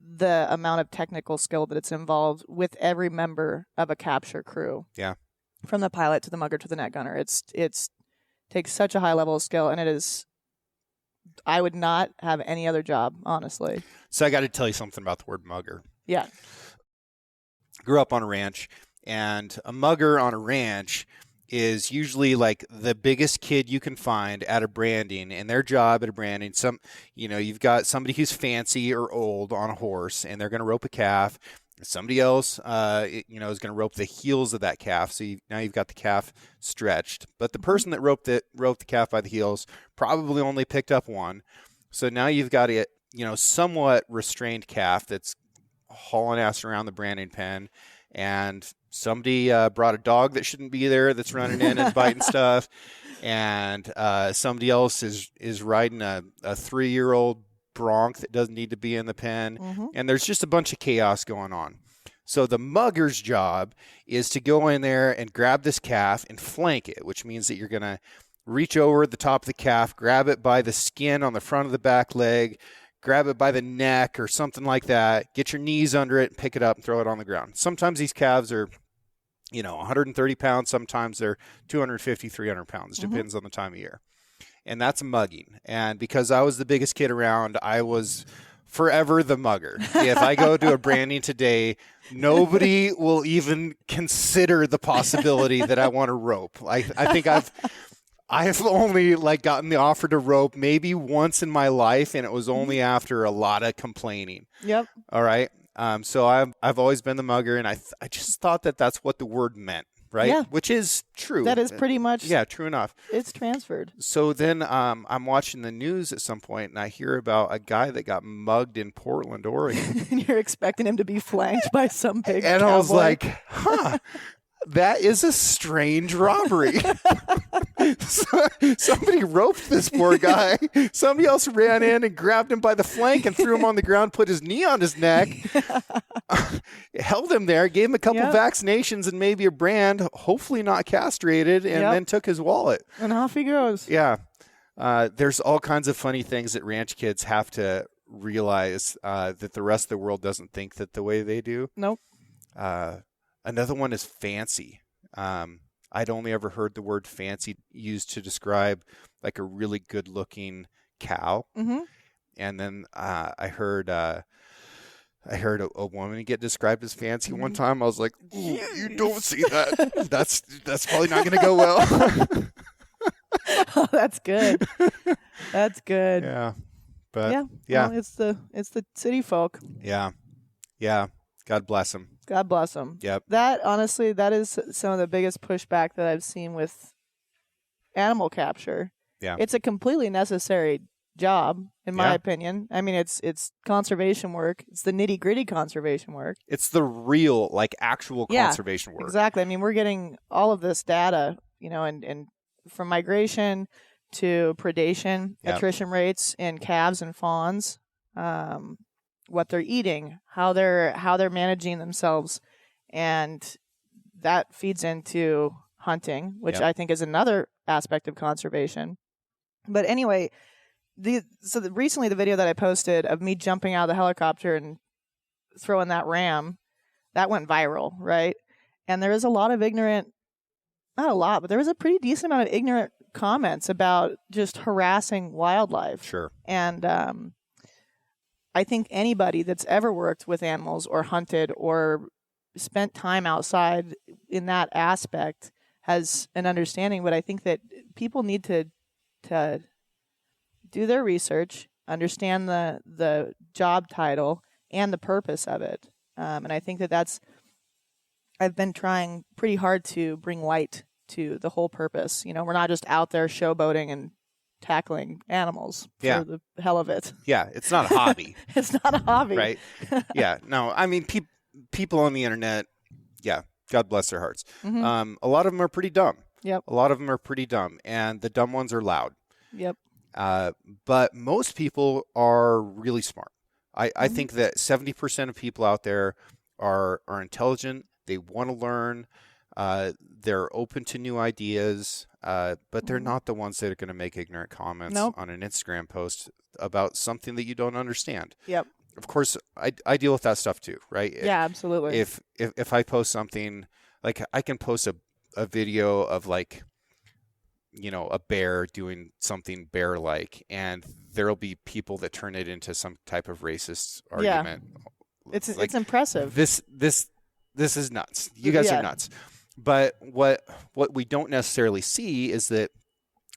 the amount of technical skill that it's involved with every member of a capture crew. Yeah. From the pilot to the mugger to the net gunner. It's takes such a high level of skill, and it is... I would not have any other job, honestly. So I got to tell you something about the word mugger. Yeah. Grew up on a ranch. And a mugger on a ranch is usually like the biggest kid you can find at a branding, and their job at a branding, you've got somebody who's fancy or old on a horse, and they're going to rope a calf. Somebody else, is going to rope the heels of that calf. So now you've got the calf stretched, but the person that roped the calf by the heels probably only picked up one. So now you've got a somewhat restrained calf that's hauling ass around the branding pen. And somebody brought a dog that shouldn't be there that's running in and biting stuff. And somebody else is riding a 3-year-old bronc that doesn't need to be in the pen. Mm-hmm. And there's just a bunch of chaos going on. So the mugger's job is to go in there and grab this calf and flank it, which means that you're going to reach over the top of the calf, grab it by the skin on the front of the back leg, grab it by the neck or something like that, get your knees under it, pick it up and throw it on the ground. Sometimes these calves are, 130 pounds. Sometimes they're 250, 300 pounds. Depends on the time of year. And that's mugging. And because I was the biggest kid around, I was forever the mugger. If I go to a branding today, nobody will even consider the possibility that I want to rope. I think I've only gotten the offer to rope maybe once in my life, and it was only after a lot of complaining. Yep. All right. So I've always been the mugger, and I just thought that that's what the word meant, right? Yeah. Which is true. That is pretty much. Yeah, true enough. It's transferred. So then I'm watching the news at some point, and I hear about a guy that got mugged in Portland, Oregon. And you're expecting him to be flanked by some big And cowboy. I was like, huh. That is a strange robbery. Somebody roped this poor guy. Somebody else ran in and grabbed him by the flank and threw him on the ground, put his knee on his neck, held him there, gave him a couple vaccinations and maybe a brand, hopefully not castrated, and then took his wallet. And off he goes. Yeah. There's all kinds of funny things that ranch kids have to realize that the rest of the world doesn't think that the way they do. Nope. Another one is fancy. I'd only ever heard the word fancy used to describe like a really good looking cow. Mm-hmm. And then I heard a woman get described as fancy one time. I was like, you don't see that. That's probably not going to go well. Oh, that's good. That's good. Yeah. But Well, it's the city folk. Yeah. Yeah. God bless them. God bless them. Yep. That, honestly, that is some of the biggest pushback that I've seen with animal capture. Yeah. It's a completely necessary job, in my opinion. I mean, it's conservation work. It's the nitty-gritty conservation work. It's the real, like, actual conservation work. Exactly. I mean, we're getting all of this data, and from migration to predation, attrition rates in calves and fawns, what they're eating, how they're managing themselves, and that feeds into hunting, which I think is another aspect of conservation. But anyway, recently the video that I posted of me jumping out of the helicopter and throwing that ram, that went viral, right? And there is a lot of not a lot, but there was a pretty decent amount of ignorant comments about just harassing wildlife. Sure. And I think anybody that's ever worked with animals or hunted or spent time outside in that aspect has an understanding. But I think that people need to do their research, understand the job title and the purpose of it. And I think I've been trying pretty hard to bring light to the whole purpose. We're not just out there showboating and tackling animals for the hell of it. Yeah, it's not a hobby. It's not a hobby. Right? Yeah, no, I mean, people on the internet, God bless their hearts. Mm-hmm. A lot of them are pretty dumb. Yep. A lot of them are pretty dumb, and the dumb ones are loud. Yep. But most people are really smart. I think that 70% of people out there are intelligent. They want to learn. They're open to new ideas, but they're not the ones that are going to make ignorant comments on an Instagram post about something that you don't understand. Yep. Of course, I deal with that stuff too, right? Yeah, absolutely. If I post something, like I can post a video of like, a bear doing something bear-like, and there'll be people that turn it into some type of racist argument. Yeah. It's impressive. This is nuts. You guys are nuts. But what we don't necessarily see is that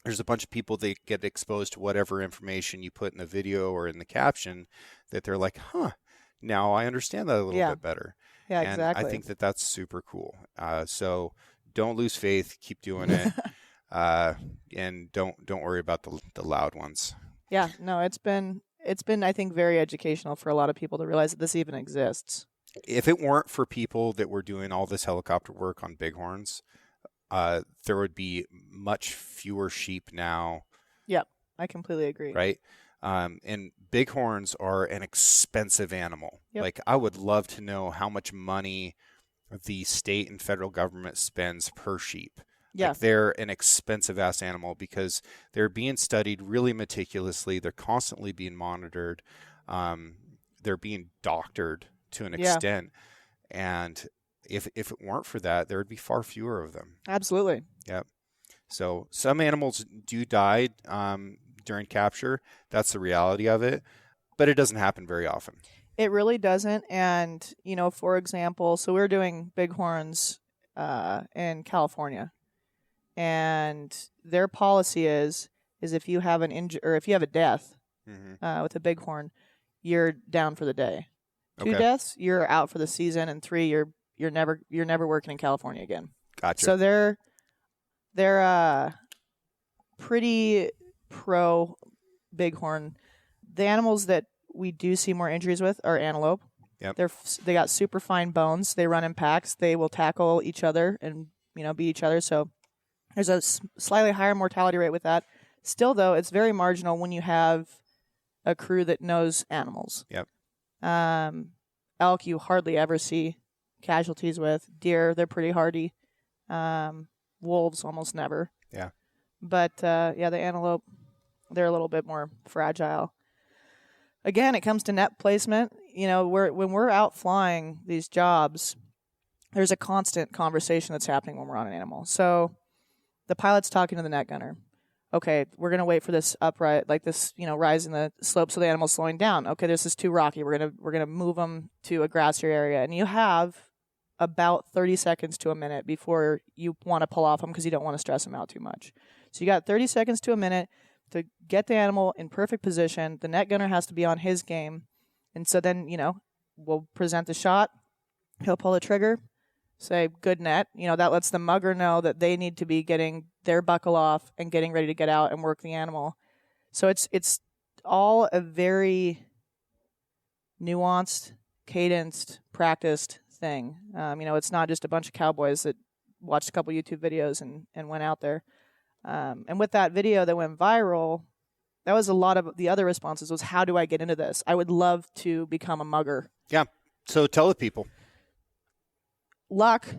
there's a bunch of people that get exposed to whatever information you put in the video or in the caption that they're like, now I understand that a little bit better. Yeah, and exactly. I think that that's super cool. So don't lose faith. Keep doing it. And don't worry about the loud ones. Yeah, no, it's been I think very educational for a lot of people to realize that this even exists. If it weren't for people that were doing all this helicopter work on bighorns, there would be much fewer sheep now. Yep, I completely agree. Right? And bighorns are an expensive animal. Yep. Like, I would love to know how much money the state and federal government spends per sheep. Yeah. Like, they're an expensive ass animal because they're being studied really meticulously. They're constantly being monitored. They're being doctored to an extent. And if it weren't for that, there would be far fewer of them. Absolutely. Yep. So some animals do die during capture. That's the reality of it. But it doesn't happen very often. It really doesn't. And, for example, so we're doing bighorns in California. And their policy is if you have an injury or if you have a death with a bighorn, you're down for the day. 2 deaths, you're out for the season, and 3, you're never working in California again. Gotcha. So they're pretty pro bighorn. The animals that we do see more injuries with are antelope. Yep. They got super fine bones. They run in packs. They will tackle each other and beat each other. So there's a slightly higher mortality rate with that. Still, though, it's very marginal when you have a crew that knows animals. Yep. Elk, you hardly ever see casualties with. Deer, they're pretty hardy. Wolves, almost never. Yeah. But the antelope, they're a little bit more fragile. Again, it comes to net placement. When we're out flying these jobs, there's a constant conversation that's happening when we're on an animal. So the pilot's talking to the net gunner. Okay, we're going to wait for this upright, like this, rise in the slope so the animal's slowing down. Okay, this is too rocky. We're going to move them to a grassier area. And you have about 30 seconds to a minute before you want to pull off them because you don't want to stress them out too much. So you got 30 seconds to a minute to get the animal in perfect position. The net gunner has to be on his game. And so then, we'll present the shot. He'll pull the trigger, say, good net. That lets the mugger know that they need to be getting their buckle off and getting ready to get out and work the animal. So it's all a very nuanced, cadenced, practiced thing. It's not just a bunch of cowboys that watched a couple YouTube videos and went out there. And with that video that went viral, that was a lot of the other responses was, how do I get into this? I would love to become a mugger. Yeah. So tell the people. Luck.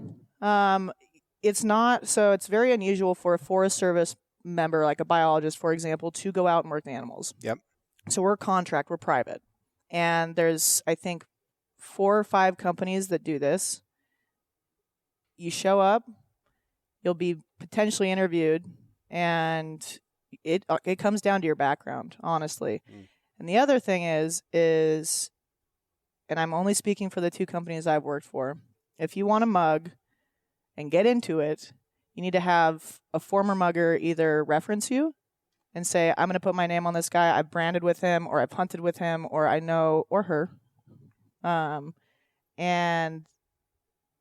It's not, so it's very unusual for a Forest Service member, like a biologist, for example, to go out and work the animals. Yep. So we're contract, we're private. And there's, I think, 4 or 5 companies that do this. You show up, you'll be potentially interviewed, and it comes down to your background, honestly. And the other thing is, and I'm only speaking for the 2 companies I've worked for, if you want to mug and get into it, you need to have a former mugger either reference you and say, I'm going to put my name on this guy, I've branded with him, or I've hunted with him, or I know, or her. And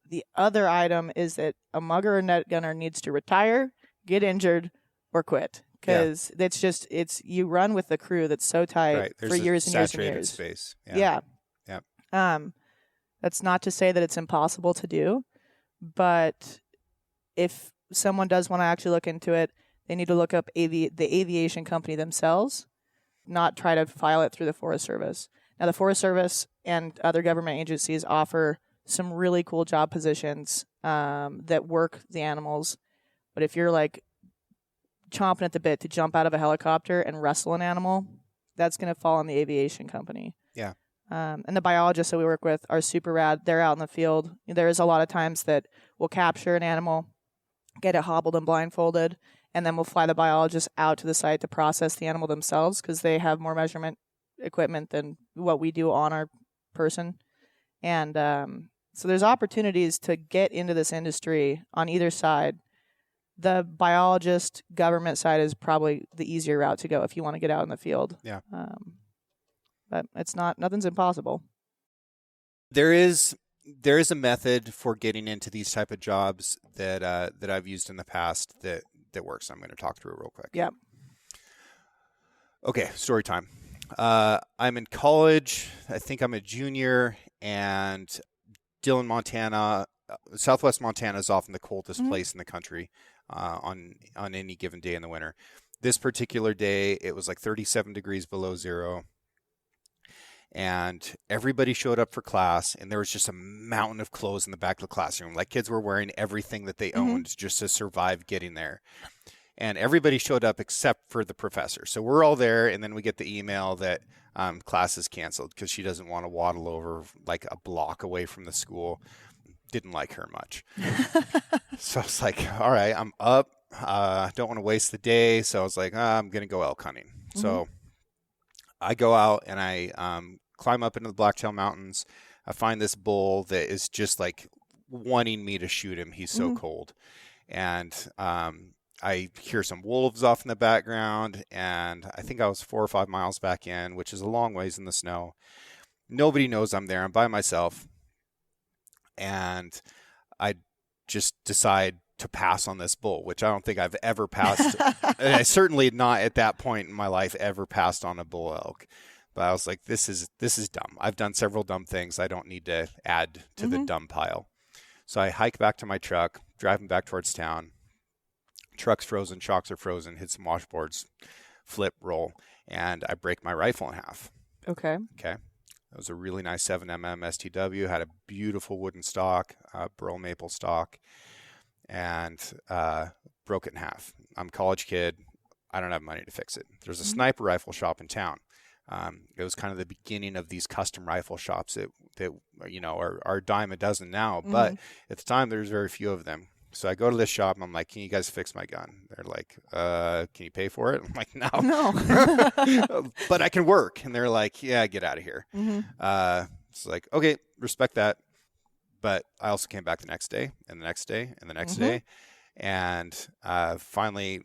the other item is that a mugger or net gunner needs to retire, get injured, or quit. Because it's you run with the crew that's so tight for years and years and years. Space. Yeah. Yeah. That's not to say that it's impossible to do, but if someone does want to actually look into it, they need to look up the aviation company themselves, not try to file it through the Forest Service. Now, the Forest Service and other government agencies offer some really cool job positions that work the animals. But if you're like chomping at the bit to jump out of a helicopter and wrestle an animal, that's going to fall on the aviation company. Yeah. And the biologists that we work with are super rad. They're out in the field. There's a lot of times that we'll capture an animal, get it hobbled and blindfolded, and then we'll fly the biologists out to the site to process the animal themselves because they have more measurement equipment than what we do on our person. And so there's opportunities to get into this industry on either side. The biologist government side is probably the easier route to go if you want to get out in the field. Yeah. But nothing's impossible. There is a method for getting into these type of jobs that I've used in the past that works. I'm going to talk through it real quick. Yeah. Okay, story time. I'm in college. I think I'm a junior, and Dillon, Montana, Southwest Montana is often the coldest place in the country on any given day in the winter. This particular day, it was like 37 degrees below zero. And everybody showed up for class, and there was just a mountain of clothes in the back of the classroom. Like, kids were wearing everything that they owned just to survive getting there. And everybody showed up except for the professor. So we're all there, and then we get the email that class is canceled because she doesn't want to waddle over like a block away from the school. Didn't like her much. So I was like, all right, I'm up. Don't want to waste the day. So I was like, I'm going to go elk hunting. So I go out and I climb up into the Blacktail Mountains. I find this bull that is just like wanting me to shoot him. He's so cold. And I hear some wolves off in the background, and I think I was 4 or 5 miles back in, which is a long ways in the snow. Nobody knows I'm there. I'm by myself. And I just decide to pass on this bull, which I don't think I've ever passed. I certainly not at that point in my life ever passed on a bull elk. But I was like, this is dumb. I've done several dumb things. I don't need to add to the dumb pile. So I hike back to my truck, driving back towards town. Truck's frozen, shocks are frozen, hit some washboards, flip, roll, and I break my rifle in half. Okay. It was a really nice 7mm STW, had a beautiful wooden stock, burl maple stock, and broke it in half. I'm a college kid. I don't have money to fix it. There's a sniper rifle shop in town. It was kind of the beginning of these custom rifle shops that are a dime a dozen now, but at the time there was very few of them. So I go to this shop and I'm like, can you guys fix my gun? They're like, can you pay for it? I'm like, no. But I can work. And they're like, yeah, get out of here. It's like, okay, respect that. But I also came back the next day and the next day and the next day. And finally,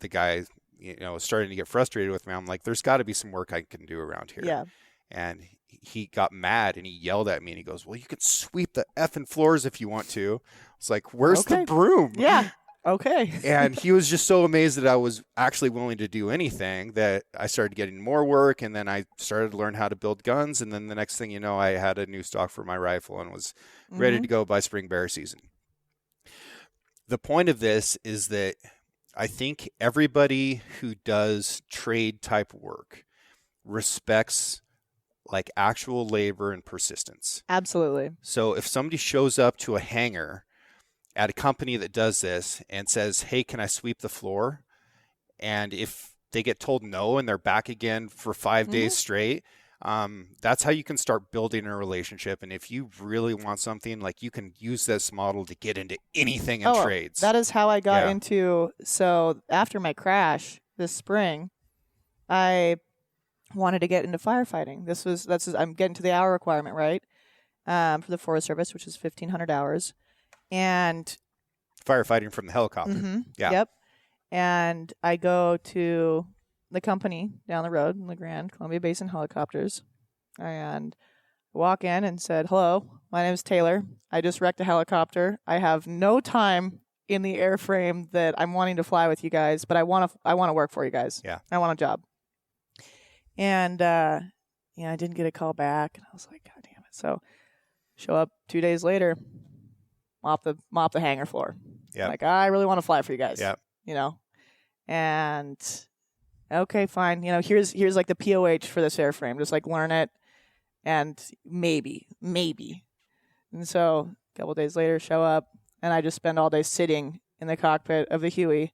the guy, was starting to get frustrated with me. I'm like, there's got to be some work I can do around here. Yeah. And he got mad and he yelled at me and he goes, well, you can sweep the effing floors if you want to. I was like, where's the broom? Yeah. Okay. And he was just so amazed that I was actually willing to do anything that I started getting more work. And then I started to learn how to build guns. And then the next thing you know, I had a new stock for my rifle and was ready to go by spring bear season. The point of this is that I think everybody who does trade type work respects like actual labor and persistence. Absolutely. So if somebody shows up to a hangar at a company that does this and says, hey, can I sweep the floor? And if they get told no and they're back again for 5 days straight, that's how you can start building a relationship. And if you really want something, like you can use this model to get into anything in trades. That is how I got into. So after my crash this spring, I wanted to get into firefighting. I'm getting to the hour requirement, right? For the Forest Service, which is 1,500 hours. And firefighting from the helicopter. Yep. And I go to the company down the road in LeGrand, Columbia Basin Helicopters, and walk in and said, hello, my name is Taylor. I just wrecked a helicopter. I have no time in the airframe that I'm wanting to fly with you guys, but I want to work for you guys. Yeah. I want a job. And I didn't get a call back. And I was like, God damn it. So show up 2 days later, mop the hangar floor. Yeah. Like, I really want to fly for you guys. Yeah. And okay, fine. Here's like the POH for this airframe. Just like learn it, and maybe. And so a couple days later, show up, and I just spend all day sitting in the cockpit of the Huey,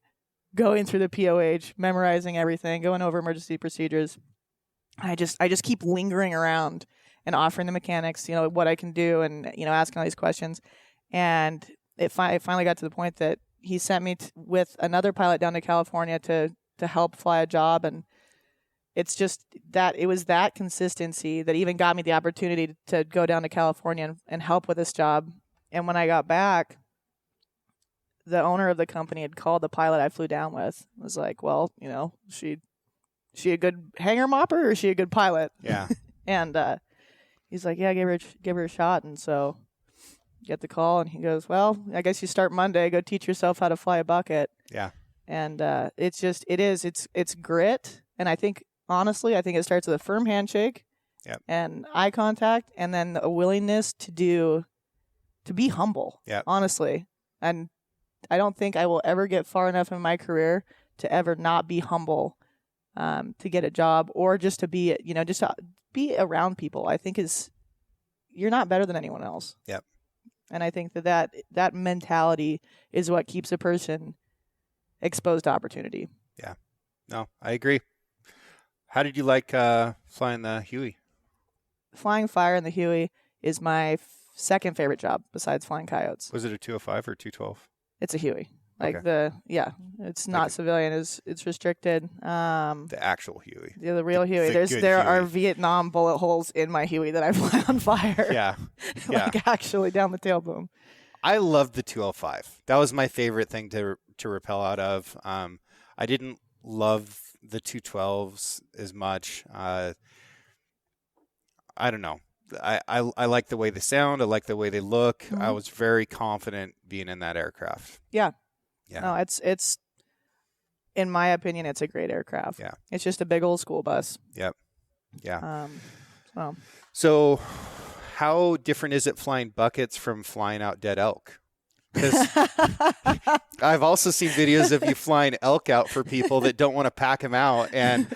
going through the POH, memorizing everything, going over emergency procedures. I just keep lingering around and offering the mechanics, what I can do, and asking all these questions. And it finally got to the point that he sent me with another pilot down to California to help fly a job. And it's just that it was that consistency that even got me the opportunity to go down to California and help with this job. And when I got back, the owner of the company had called the pilot I flew down with. It was like, well, she a good hangar mopper or is she a good pilot? Yeah. And he's like, yeah, give her a shot. And so get the call, and he goes, well, I guess you start Monday. Go teach yourself how to fly a bucket. Yeah. And it's grit. And I think, honestly, it starts with a firm handshake and eye contact, and then a willingness to be humble, honestly. And I don't think I will ever get far enough in my career to ever not be humble to get a job, or just to be, just to be around people. I think you're not better than anyone else. Yep. And I think that mentality is what keeps a person exposed to opportunity. Yeah. No, I agree. How did you like flying the Huey? Flying fire in the Huey is my second favorite job besides flying coyotes. Was it a 205 or 212? It's a Huey. Like Okay. It's not civilian. It's restricted. The actual Huey. Yeah, the real Huey. The good there Huey. are Vietnam bullet holes in my Huey that I fly on fire. Yeah. Like actually down the tail boom. I loved the 205. That was my favorite thing to rappel out of. I didn't love the 212s as much. I don't know. I like the way they sound. I like the way they look. Mm-hmm. I was very confident being in that aircraft. Yeah. Yeah. No, it's in my opinion, it's a great aircraft. Yeah. It's just a big old school bus. Yep. Yeah. So So how different is it flying buckets from flying out dead elk? Because I've also seen videos of you flying elk out for people that don't want to pack them out. And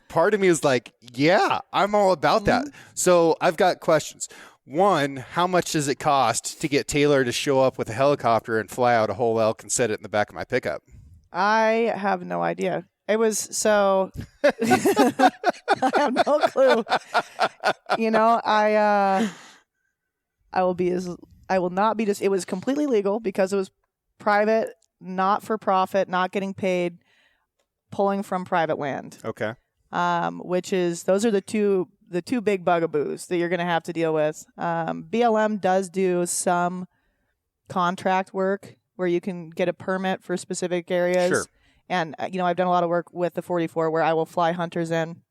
part of me is like, yeah, I'm all about that. So I've got questions. One, how much does it cost to get Taylor to show up with a helicopter and fly out a whole elk and set it in the back of my pickup? I have no idea. It was so I have no clue. You know, I will not be just. It was completely legal because it was private, not for profit, not getting paid, pulling from private land. Okay. Those are the two big bugaboos that you're going to have to deal with. BLM does do some contract work where you can get a permit for specific areas. Sure. And, I've done a lot of work with the 44 where I will fly hunters in,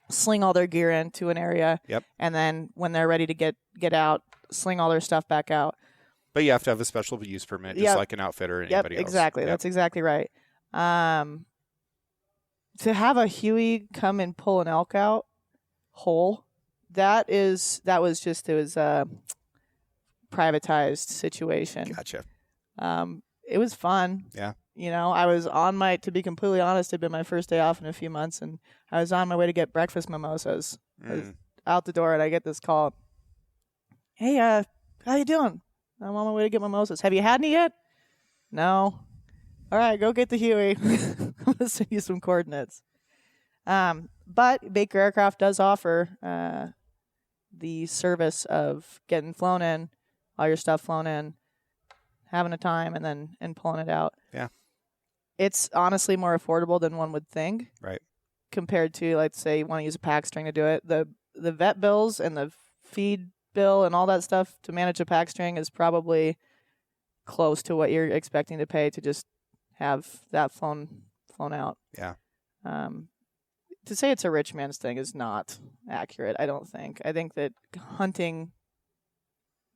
sling all their gear into an area. Yep. And then when they're ready to get out, sling all their stuff back out. But you have to have a special use permit, just like an outfitter or anybody else. Exactly. That's exactly right. To have a Huey come and pull an elk out whole, it was a privatized situation. Gotcha. It was fun. Yeah. I was to be completely honest, it'd been my first day off in a few months, and I was on my way to get breakfast mimosas. I was out the door, and I get this call. Hey, how you doing? I'm on my way to get mimosas. Have you had any yet? No. All right, go get the Huey. I'm going to send you some coordinates. But Baker Aircraft does offer the service of getting flown in, all your stuff flown in, having a time, and pulling it out. Yeah. It's honestly more affordable than one would think. Right. Compared to, let's say, you want to use a pack string to do it. The vet bills and the feed bill and all that stuff to manage a pack string is probably close to what you're expecting to pay to just have that flown out. Yeah. To say it's a rich man's thing is not accurate, I don't think. I think that hunting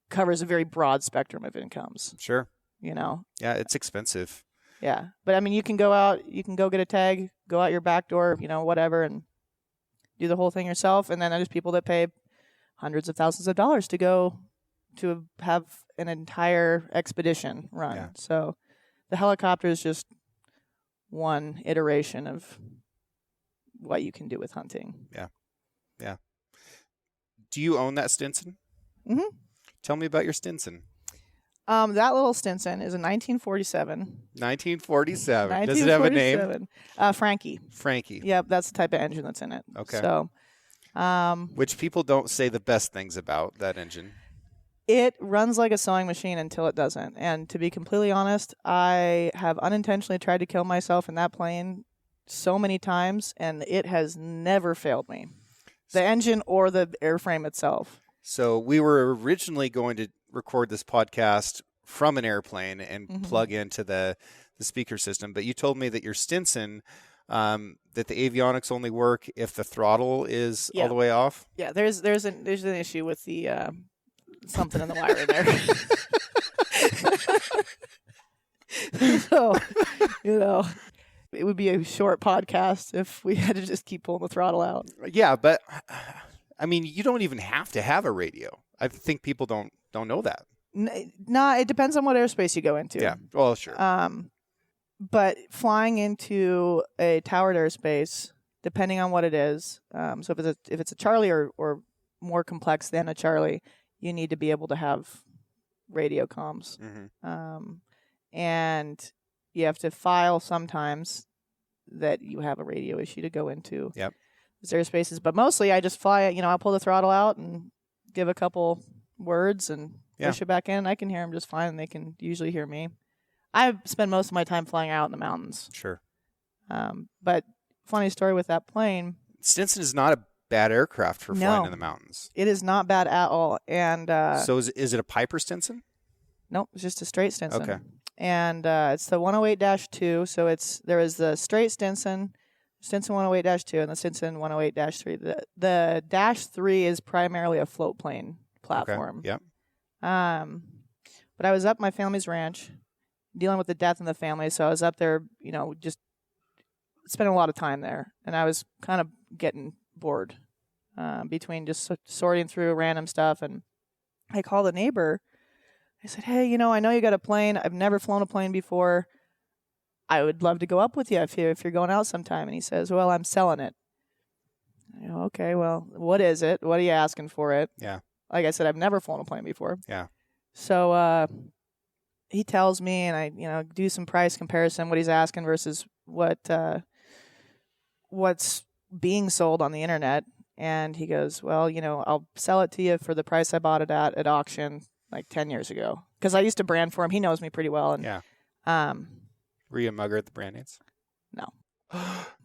covers a very broad spectrum of incomes. Sure. Yeah, it's expensive. Yeah. But I mean, you can go out, you can go get a tag, go out your back door, whatever, and do the whole thing yourself. And then there's people that pay hundreds of thousands of dollars to go to have an entire expedition run. Yeah. So the helicopter is just one iteration of what you can do with hunting. Yeah. Yeah. Do you own that Stinson? Mm-hmm. Tell me about your Stinson. That little Stinson is a 1947. 1947. Does it have a name? Frankie. Frankie. Yep, that's the type of engine that's in it. Okay. So, which people don't say the best things about that engine. It runs like a sewing machine until it doesn't. And to be completely honest, I have unintentionally tried to kill myself in that plane so many times, and it has never failed me. The engine or the airframe itself. So we were originally going to record this podcast from an airplane and plug into the speaker system, but you told me that your Stinson, that the avionics only work if the throttle is all the way off. Yeah, there's an issue with the something in the wire there. So, it would be a short podcast if we had to just keep pulling the throttle out. Yeah, but I mean, you don't even have to have a radio. I think people don't know that. Nah, it depends on what airspace you go into. Yeah, well, sure. But flying into a towered airspace, depending on what it is, so if it's a Charlie or more complex than a Charlie, you need to be able to have radio comms. And you have to file sometimes that you have a radio issue to go into. Yep. Those airspaces, but mostly I just fly it. I'll pull the throttle out and give a couple words and push it back in. I can hear them just fine, and they can usually hear me. I spend most of my time flying out in the mountains. Sure. But funny story with that plane. Stinson is not a bad aircraft for flying in the mountains. It is not bad at all. And so is it a Piper Stinson? Nope, it's just a straight Stinson. Okay. And it's the 108-2. So there is the straight Stinson 108-2, and the Stinson 108-3. The -3 is primarily a float plane platform. Okay. Yep. But I was up my family's ranch, dealing with the death in the family, so I was up there, just spending a lot of time there, and I was kind of getting bored between just sorting through random stuff. And I called a neighbor. I said, hey, I know you got a plane. I've never flown a plane before. I would love to go up with you if you're going out sometime. And he says, well, I'm selling it. I go, okay, well, what is it? What are you asking for it? Yeah. Like I said, I've never flown a plane before. Yeah. So he tells me, and I do some price comparison, what he's asking versus what's being sold on the internet. And he goes, well, I'll sell it to you for the price I bought it at auction like 10 years ago. Because I used to brand for him. He knows me pretty well. And, yeah. Were you a mugger at the brandings? No.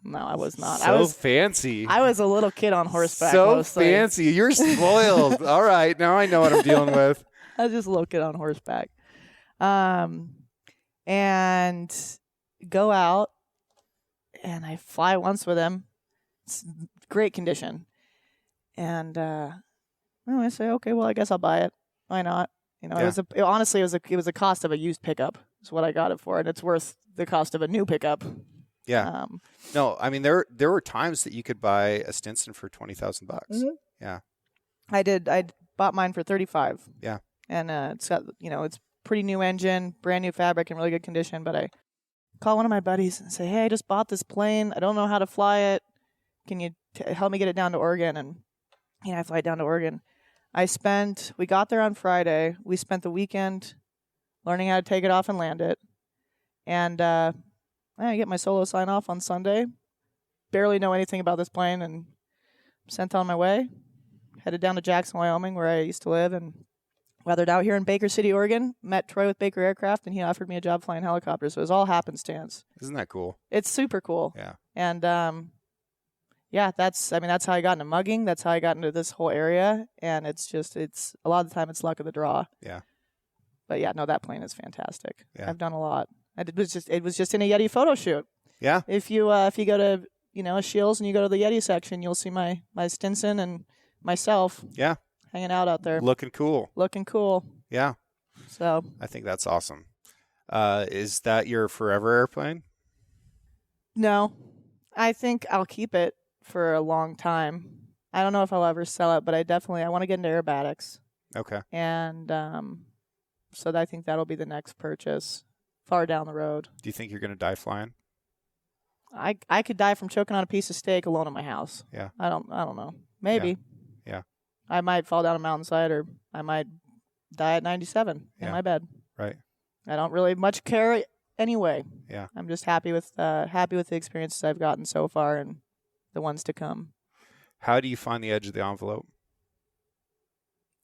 No, I was not. So fancy. I was a little kid on horseback. So mostly. fancy. You're spoiled. All right. Now I know what I'm dealing with. I was just a little kid on horseback. And go out, and I fly once with him. It's great condition. And I say, okay, well, I guess I'll buy it. Why not? Honestly, it was a cost of a used pickup. Is what I got it for, and it's worth the cost of a new pickup. Yeah. No, I mean there were times that you could buy a Stinson for $20,000. Mm-hmm. Yeah. I did. I bought mine for $35,000. Yeah. And it's got it's pretty new engine, brand new fabric, in really good condition. But I call one of my buddies and say, hey, I just bought this plane. I don't know how to fly it. Can you help me get it down to Oregon? And I fly down to Oregon. We got there on Friday. We spent the weekend learning how to take it off and land it. And I get my solo sign off on Sunday. Barely know anything about this plane, and sent on my way. Headed down to Jackson, Wyoming, where I used to live, and weathered out here in Baker City, Oregon. Met Troy with Baker Aircraft, and he offered me a job flying helicopters. So it was all happenstance. Isn't that cool? It's super cool. Yeah. And that's how I got into mugging. That's how I got into this whole area. And it's a lot of the time it's luck of the draw. Yeah. But yeah, no, that plane is fantastic. Yeah. I've done a lot. It was just in a Yeti photo shoot. Yeah. If you go to a Shields and you go to the Yeti section, you'll see my Stinson and myself. Yeah. Hanging out there. Looking cool. Yeah. So I think that's awesome. Is that your forever airplane? No. I think I'll keep it for a long time. I don't know if I'll ever sell it, but I want to get into aerobatics. Okay. And so I think that'll be the next purchase far down the road. Do you think you're going to die flying? I could die from choking on a piece of steak alone in my house. Yeah. I don't know. Maybe. Yeah. I might fall down a mountainside, or I might die at 97 in my bed. Right. I don't really much care anyway. Yeah. I'm just happy with the experiences I've gotten so far and the ones to come. How do you find the edge of the envelope?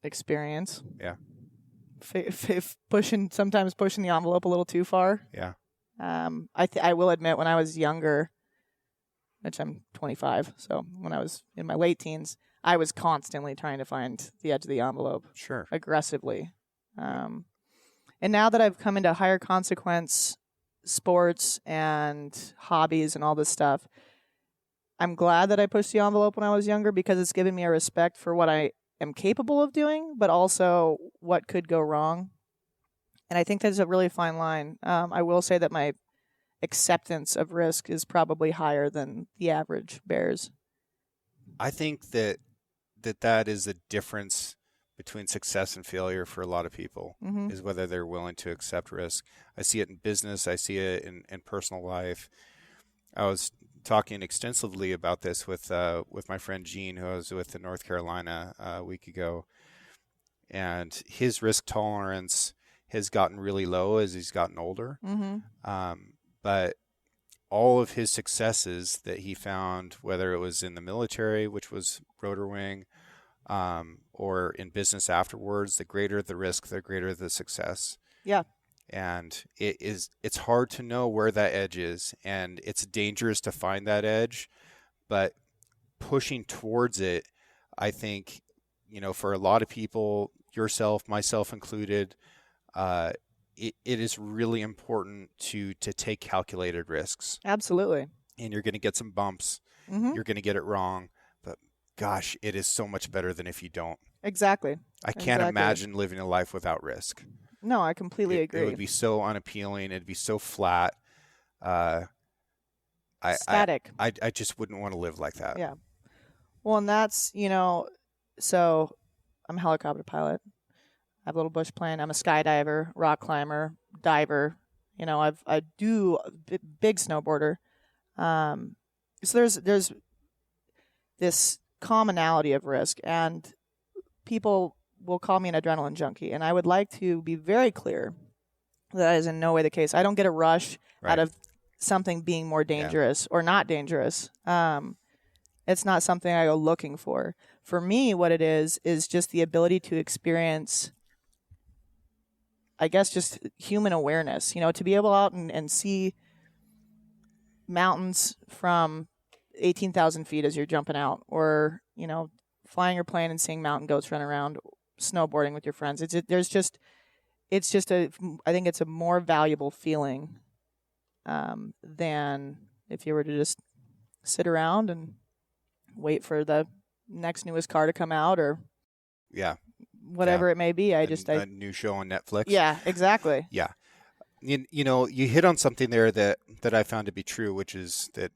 Experience. Yeah. Sometimes pushing the envelope a little too far. Yeah. I will admit, when I was younger, which I'm 25, so when I was in my late teens, I was constantly trying to find the edge of the envelope. Sure. Aggressively. And now that I've come into higher consequence sports and hobbies and all this stuff, I'm glad that I pushed the envelope when I was younger, because it's given me a respect for what I am capable of doing, but also what could go wrong. And I think there's a really fine line. I will say that my acceptance of risk is probably higher than the average bear's. I think that is a difference between success and failure for a lot of people, is whether they're willing to accept risk. I see it in business. I see it in personal life. I was talking extensively about this with my friend Gene, who I was with in North Carolina a week ago. And his risk tolerance has gotten really low as he's gotten older. But all of his successes that he found, whether it was in the military, which was rotor wing, or in business afterwards, the greater the risk, the greater the success. Yeah. And it's hard to know where that edge is, and it's dangerous to find that edge, but pushing towards it, I think, for a lot of people, yourself, myself included, it is really important to take calculated risks. Absolutely. And you're going to get some bumps. You're going to get it wrong, but gosh, it is so much better than if you don't. Exactly. I can't imagine living a life without risk. No, I completely agree. It would be so unappealing. It'd be so flat. Static. I just wouldn't want to live like that. Yeah. Well, and that's, so I'm a helicopter pilot. I have a little bush plane. I'm a skydiver, rock climber, diver. I do big snowboarder. So there's this commonality of risk, and people will call me an adrenaline junkie, and I would like to be very clear that is in no way the case. I don't get a rush out of something being more dangerous or not dangerous. It's not something I go looking for. For me, what it is just the ability to experience, I guess, just human awareness, to be able out and see mountains from 18,000 feet as you're jumping out, or, flying your plane and seeing mountain goats run around, snowboarding with your friends. I think it's a more valuable feeling than if you were to just sit around and wait for the next newest car to come out, or whatever it may be. A new show on Netflix. Yeah, exactly. Yeah. You hit on something there that I found to be true, which is that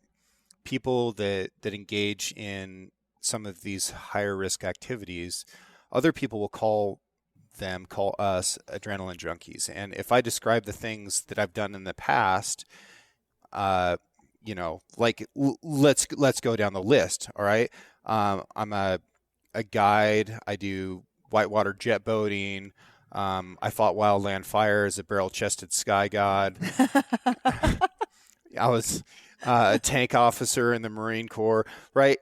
people that engage in some of these higher risk activities, other people will call us adrenaline junkies. And if I describe the things that I've done in the past, let's go down the list. All right. I'm a guide. I do whitewater jet boating. I fought wildland fire as a barrel-chested sky god. I was a tank officer in the Marine Corps, right?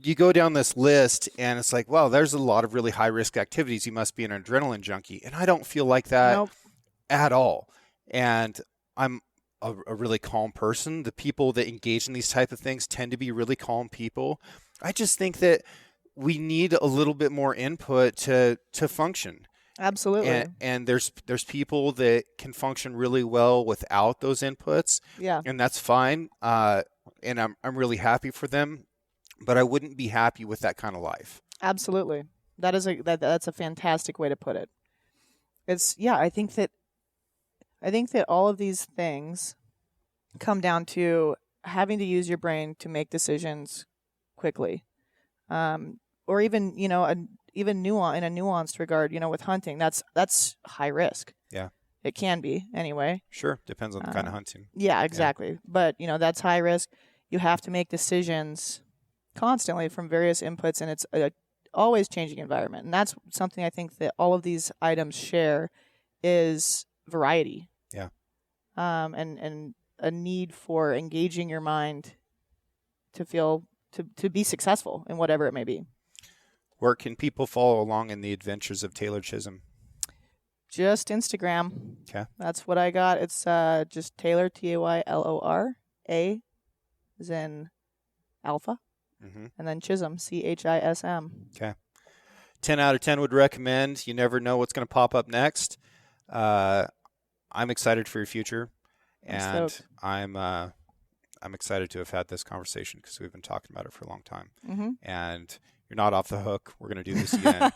You go down this list, and it's like, well, there's a lot of really high-risk activities. You must be an adrenaline junkie. And I don't feel like that at all. And I'm a really calm person. The people that engage in these type of things tend to be really calm people. I just think that we need a little bit more input to function. Absolutely. And there's people that can function really well without those inputs. Yeah. And that's fine. And I'm really happy for them, but I wouldn't be happy with that kind of life. Absolutely. That's a fantastic way to put it. I think that all of these things come down to having to use your brain to make decisions quickly. Or even, in a nuanced regard, with hunting, that's high risk. Yeah. It can be anyway. Sure. Depends on the kind of hunting. Yeah, exactly. Yeah. But, that's high risk. You have to make decisions constantly from various inputs, and it's a always changing environment. And that's something I think that all of these items share is variety. Yeah. And a need for engaging your mind to feel, to be successful in whatever it may be. Where can people follow along in the adventures of Taylor Chism? Just Instagram. Okay. That's what I got. It's just Taylor, Taylor, A as in alpha, and then Chism, Chism. Okay. 10 out of 10 would recommend. You never know what's going to pop up next. I'm excited for your future, and I'm excited to have had this conversation because we've been talking about it for a long time. And you're not off the hook. We're going to do this again.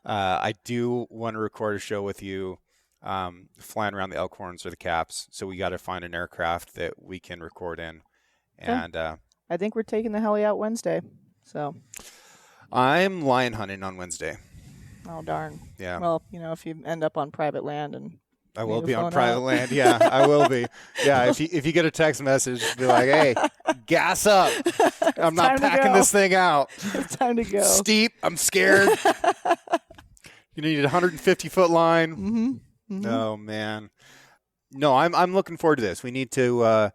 I do want to record a show with you flying around the Elkhorns or the Caps. So we got to find an aircraft that we can record in. And I think we're taking the heli out Wednesday. So I'm lion hunting on Wednesday. Oh, darn. Yeah. Well, if you end up on private land and I will be on private land. Yeah, I will be. Yeah, if you get a text message, be like, hey, gas up. I'm not packing this thing out. It's time to go. Steep. I'm scared. You need a 150-foot line. Oh, man. No, I'm looking forward to this. We need to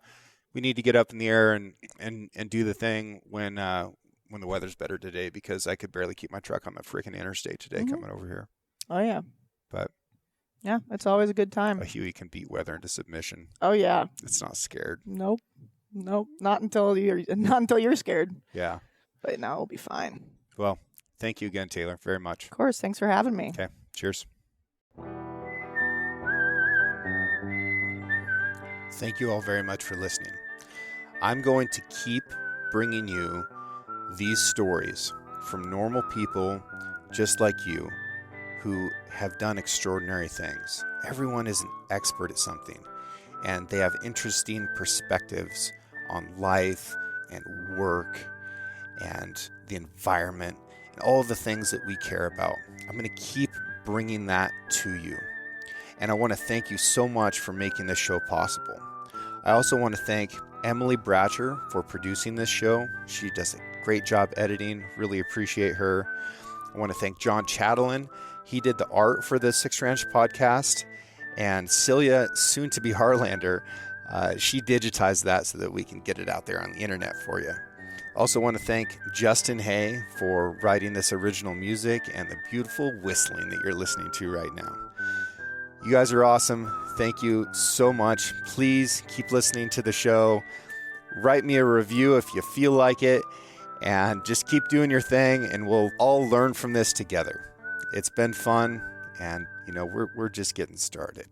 get up in the air and do the thing when the weather's better today, because I could barely keep my truck on the freaking interstate today coming over here. Oh, yeah. But yeah, it's always a good time. A Huey can beat weather into submission. Oh, yeah. It's not scared. Nope. Not until you're scared. Yeah. But no, it'll be fine. Well, thank you again, Taylor, very much. Of course. Thanks for having me. Okay. Cheers. Thank you all very much for listening. I'm going to keep bringing you these stories from normal people just like you who have done extraordinary things. Everyone is an expert at something, and they have interesting perspectives on life and work and the environment and all of the things that we care about. I'm going to keep bringing that to you. And I want to thank you so much for making this show possible. I also want to thank Emily Bratcher for producing this show. She does a great job editing. Really appreciate her. I want to thank John Chatelain. He did the art for the Six Ranch podcast. And Celia, soon to be Harlander, she digitized that so that we can get it out there on the internet for you. Also want to thank Justin Hay for writing this original music and the beautiful whistling that you're listening to right now. You guys are awesome. Thank you so much. Please keep listening to the show. Write me a review if you feel like it, and just keep doing your thing, and we'll all learn from this together. It's been fun, and we're just getting started.